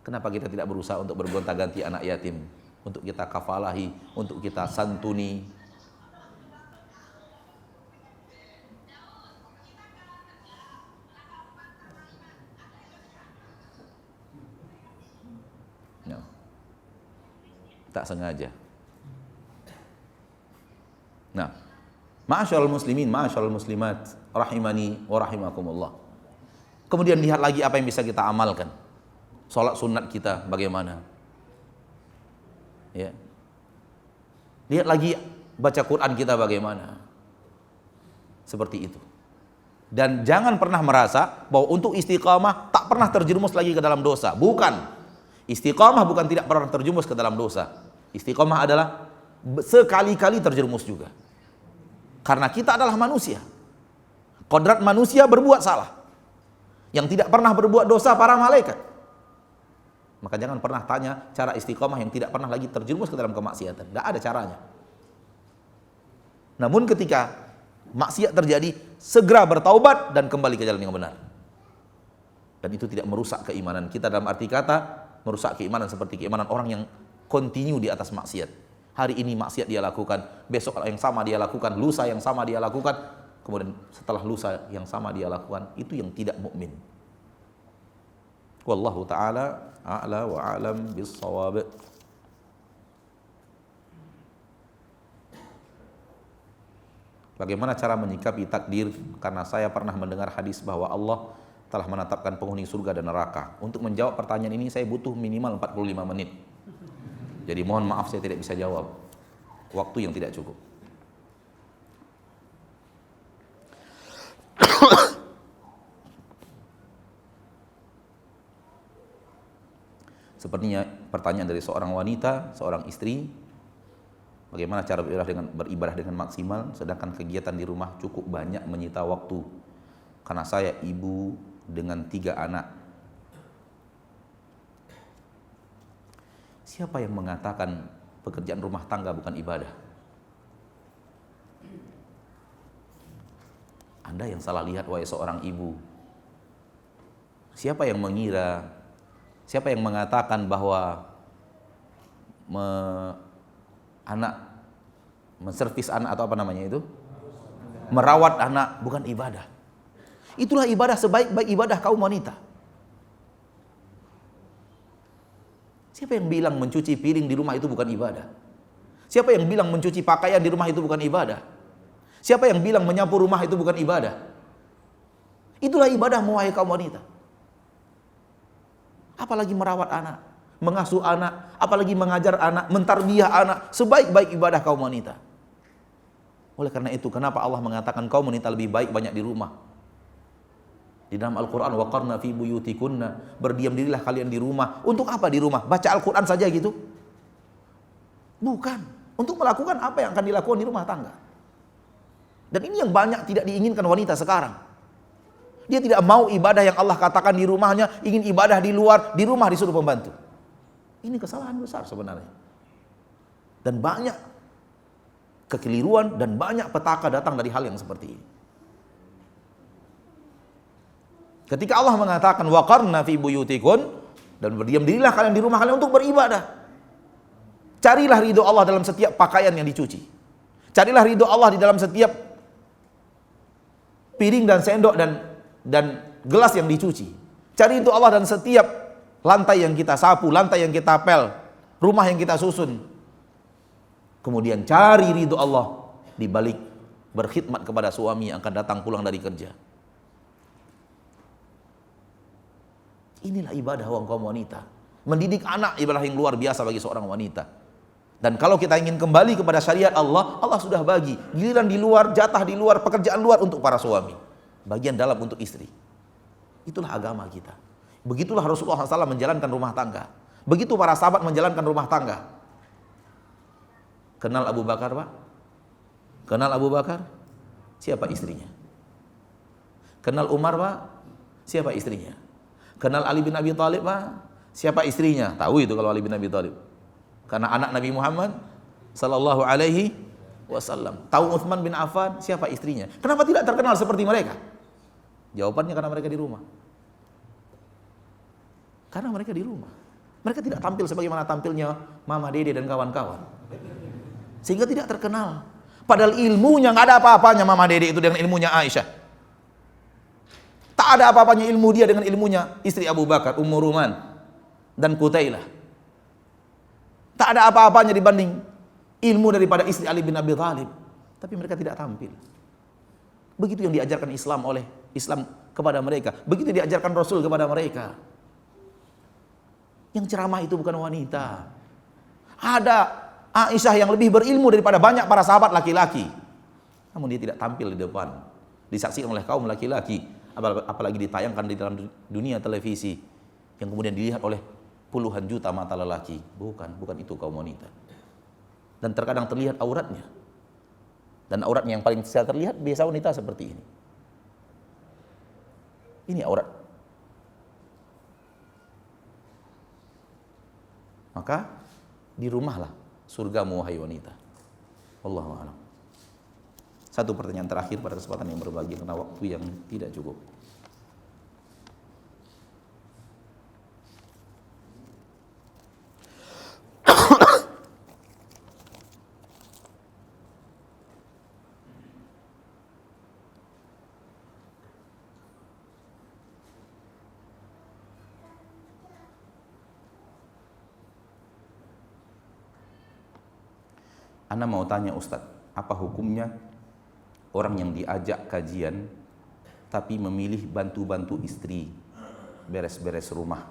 Speaker 1: Kenapa kita tidak berusaha untuk bergonta-ganti anak yatim? Untuk kita kafalahi, untuk kita santuni. No. Tak sengaja. Nah, ma'asyiral muslimin, ma'asyiral muslimat, rahimani wa rahimakumullah. Kemudian lihat lagi apa yang bisa kita amalkan. Sholat sunat kita bagaimana? Ya. Lihat lagi baca Quran kita bagaimana. Seperti itu. Dan jangan pernah merasa bahwa untuk istiqamah tak pernah terjerumus lagi ke dalam dosa. Bukan. Istiqamah bukan tidak pernah terjerumus ke dalam dosa. Istiqamah adalah sekali-kali terjerumus juga. Karena kita adalah manusia. Kodrat manusia berbuat salah. Yang tidak pernah berbuat dosa para malaikat. Maka jangan pernah tanya cara istiqamah yang tidak pernah lagi terjerumus ke dalam kemaksiatan. Tidak ada caranya. Namun ketika maksiat terjadi, segera bertaubat dan kembali ke jalan yang benar. Dan itu tidak merusak keimanan kita, dalam arti kata merusak keimanan seperti keimanan orang yang continue di atas maksiat. Hari ini maksiat dia lakukan, besok yang sama dia lakukan, lusa yang sama dia lakukan, kemudian setelah lusa yang sama dia lakukan, itu yang tidak mukmin. Wallahu ta'ala a'la wa a'lam bis-shawab. Bagaimana cara menyikapi takdir? Karena saya pernah mendengar hadis bahwa Allah telah menetapkan penghuni surga dan neraka. Untuk menjawab pertanyaan ini saya butuh minimal 45 menit. Jadi mohon maaf saya tidak bisa jawab. Waktu yang tidak cukup. Sepertinya pertanyaan dari seorang wanita, seorang istri, bagaimana cara beribadah dengan maksimal, sedangkan kegiatan di rumah cukup banyak menyita waktu. Karena saya ibu dengan 3 anak. Siapa yang mengatakan pekerjaan rumah tangga bukan ibadah? Anda yang salah lihat, wahai seorang ibu. Siapa yang mengira, siapa yang mengatakan bahwa menservis anak atau apa namanya itu, merawat anak bukan ibadah. Itulah ibadah sebaik-baik ibadah kaum wanita. Siapa yang bilang mencuci piring di rumah itu bukan ibadah? Siapa yang bilang mencuci pakaian di rumah itu bukan ibadah? Siapa yang bilang menyapu rumah itu bukan ibadah? Itulah ibadah wahai kaum wanita. Apalagi merawat anak, mengasuh anak, apalagi mengajar anak, mentarbiyah anak, sebaik-baik ibadah kaum wanita. Oleh karena itu, kenapa Allah mengatakan kaum wanita lebih baik banyak di rumah? Di dalam Al-Quran, waqarna fi buyutikunna, berdiam dirilah kalian di rumah. Untuk apa di rumah? Baca Al-Quran saja gitu? Bukan. Untuk melakukan apa yang akan dilakukan di rumah tangga. Dan ini yang banyak tidak diinginkan wanita sekarang. Dia tidak mau ibadah yang Allah katakan di rumahnya, ingin ibadah di luar, di rumah disuruh pembantu. Ini kesalahan besar sebenarnya. Dan banyak kekeliruan dan banyak petaka datang dari hal yang seperti ini. Ketika Allah mengatakan waqarna fi buyutikun, dan berdiam dirilah kalian di rumah kalian untuk beribadah. Carilah ridho Allah dalam setiap pakaian yang dicuci. Carilah ridho Allah di dalam setiap piring dan sendok dan gelas yang dicuci. Cari ridho Allah dan setiap lantai yang kita sapu, lantai yang kita pel, rumah yang kita susun. Kemudian cari ridho Allah di balik berkhidmat kepada suami yang akan datang pulang dari kerja. Inilah ibadah kaum wanita. Mendidik anak ibadah yang luar biasa bagi seorang wanita. Dan kalau kita ingin kembali kepada syariat Allah, Allah sudah bagi giliran di luar, jatah di luar, pekerjaan luar untuk para suami, bagian dalam untuk istri. Itulah agama kita. Begitulah Rasulullah SAW menjalankan rumah tangga. Begitu para sahabat menjalankan rumah tangga. Kenal Abu Bakar, Pak? Kenal Abu Bakar? Siapa istrinya? Kenal Umar, Pak? Siapa istrinya? Kenal Ali bin Abi Thalib, Pak? Siapa istrinya? Tahu itu kalau Ali bin Abi Thalib. Karena anak Nabi Muhammad sallallahu alaihi wasallam. Tahu Utsman bin Affan? Siapa istrinya? Kenapa tidak terkenal seperti mereka? Jawabannya karena mereka di rumah. Karena mereka di rumah. Mereka tidak tampil sebagaimana tampilnya Mama Dede dan kawan-kawan. Sehingga tidak terkenal. Padahal ilmunya nggak ada apa-apanya Mama Dede itu dengan ilmunya Aisyah. Tak ada apa-apanya ilmu dia dengan ilmunya istri Abu Bakar, Ummu Ruman dan Qutailah. Tak ada apa-apanya dibanding ilmu daripada istri Ali bin Abi Thalib. Tapi mereka tidak tampil. Begitu yang diajarkan Islam oleh Islam kepada mereka. Begitu diajarkan Rasul kepada mereka. Yang ceramah itu bukan wanita. Ada Aisyah yang lebih berilmu daripada banyak para sahabat laki-laki. Namun dia tidak tampil di depan. Disaksikan oleh kaum laki-laki. Apalagi ditayangkan di dalam dunia televisi. Yang kemudian dilihat oleh puluhan juta mata lelaki. Bukan itu kaum wanita. Dan terkadang terlihat auratnya. Dan auratnya yang paling bisa terlihat biasa wanita seperti ini. Ini aurat. Maka di rumahlah surgamu wahai wanita. Wallahu a'lam. Satu pertanyaan terakhir pada kesempatan yang berbagi karena waktu yang tidak cukup. Ana mau tanya Ustadz, apa hukumnya orang yang diajak kajian tapi memilih bantu-bantu istri beres-beres rumah?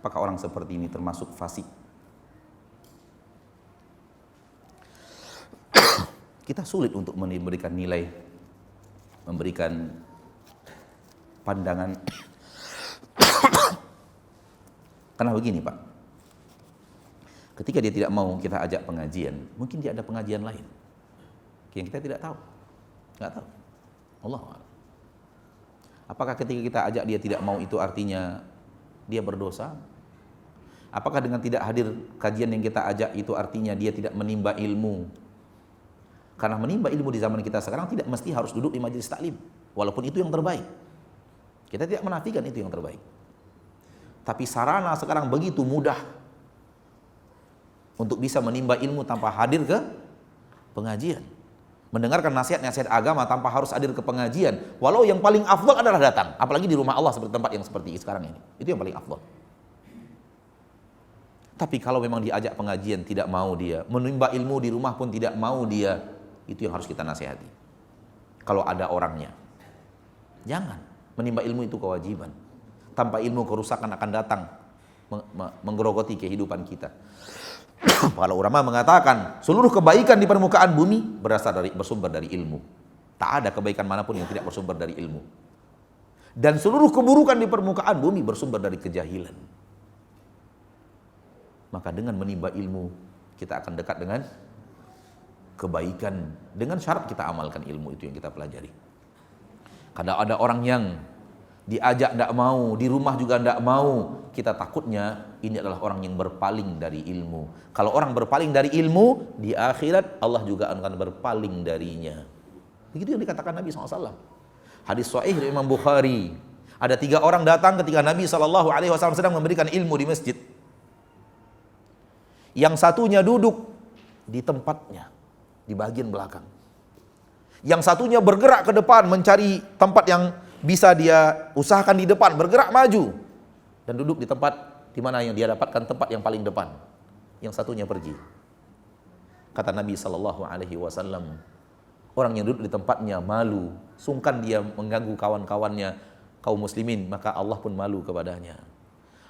Speaker 1: Apakah orang seperti ini termasuk fasik? Kita sulit untuk memberikan nilai, memberikan pandangan. Karena begini Pak, ketika dia tidak mau kita ajak pengajian, mungkin dia ada pengajian lain yang kita tidak tahu, nggak tahu. Allah a'lam. Apakah ketika kita ajak dia tidak mau itu artinya dia berdosa? Apakah dengan tidak hadir kajian yang kita ajak itu artinya dia tidak menimba ilmu? Karena menimba ilmu di zaman kita sekarang tidak mesti harus duduk di majelis taklim, walaupun itu yang terbaik. Kita tidak menafikan itu yang terbaik. Tapi sarana sekarang begitu mudah untuk bisa menimba ilmu tanpa hadir ke pengajian. Mendengarkan nasihat-nasihat agama tanpa harus hadir ke pengajian. Walau yang paling afdal adalah datang. Apalagi di rumah Allah seperti tempat yang seperti sekarang ini. Itu yang paling afdal. Tapi kalau memang diajak pengajian tidak mau dia, menimba ilmu di rumah pun tidak mau dia, itu yang harus kita nasihati. Kalau ada orangnya. Jangan. Menimba ilmu itu kewajiban. Tanpa ilmu kerusakan akan datang menggerogoti kehidupan kita. Para ulama mengatakan seluruh kebaikan di permukaan bumi bersumber dari ilmu. Tak ada kebaikan manapun yang tidak bersumber dari ilmu. Dan seluruh keburukan di permukaan bumi bersumber dari kejahilan. Maka dengan menimba ilmu kita akan dekat dengan kebaikan, dengan syarat kita amalkan ilmu itu yang kita pelajari. Kadang ada orang yang diajak tidak mau, di rumah juga tidak mau, kita takutnya ini adalah orang yang berpaling dari ilmu. Kalau orang berpaling dari ilmu, di akhirat Allah juga akan berpaling darinya. Begitu yang dikatakan Nabi SAW. Hadis sahih dari Imam Bukhari. Ada 3 orang datang ketika Nabi SAW sedang memberikan ilmu di masjid. Yang satunya duduk di tempatnya, di bagian belakang. Yang satunya bergerak ke depan mencari tempat yang bisa dia usahakan di depan, bergerak maju dan duduk di tempat di mana yang dia dapatkan tempat yang paling depan. Yang satunya pergi. Kata Nabi SAW, orang yang duduk di tempatnya malu, sungkan dia mengganggu kawan-kawannya kaum muslimin, maka Allah pun malu kepadanya.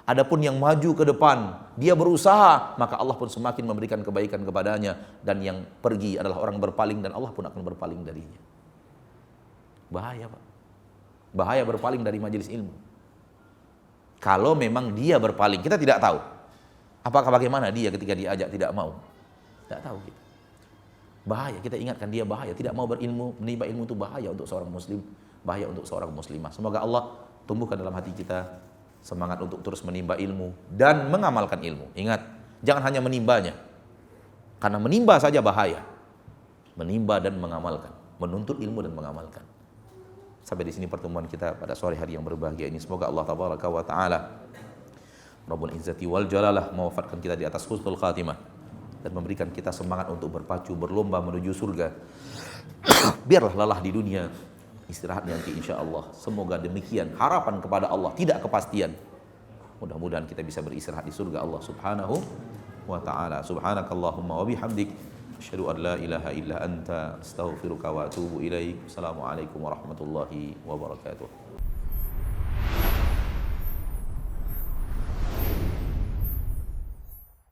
Speaker 1: Adapun yang maju ke depan, dia berusaha, maka Allah pun semakin memberikan kebaikan kepadanya, dan yang pergi adalah orang berpaling dan Allah pun akan berpaling darinya. Bahaya, Pak. Bahaya berpaling dari majelis ilmu. Kalau memang dia berpaling, kita tidak tahu. Apakah bagaimana dia ketika diajak tidak mau? Tidak tahu kita. Bahaya, kita ingatkan dia bahaya. Tidak mau berilmu, menimba ilmu itu bahaya untuk seorang muslim, bahaya untuk seorang muslimah. Semoga Allah tumbuhkan dalam hati kita semangat untuk terus menimba ilmu dan mengamalkan ilmu. Ingat, jangan hanya menimbanya. Karena menimba saja bahaya. Menimba dan mengamalkan, menuntut ilmu dan mengamalkan. Sampai di sini pertemuan kita pada sore hari yang berbahagia ini. Semoga Allah tabaraka wa taala Rabbul Izzati wal Jalalah mewafatkan kita di atas husnul khatimah dan memberikan kita semangat untuk berpacu berlomba menuju surga. Biarlah lelah di dunia, istirahat nanti insyaallah. Semoga demikian harapan kepada Allah, tidak kepastian. Mudah-mudahan kita bisa beristirahat di surga Allah Subhanahu wa taala. Subhanakallahumma wa bihamdik asyhadu an la ilaha illa anta astaghfiruka wa atubu ilaik. Assalamualaikum warahmatullahi wabarakatuh.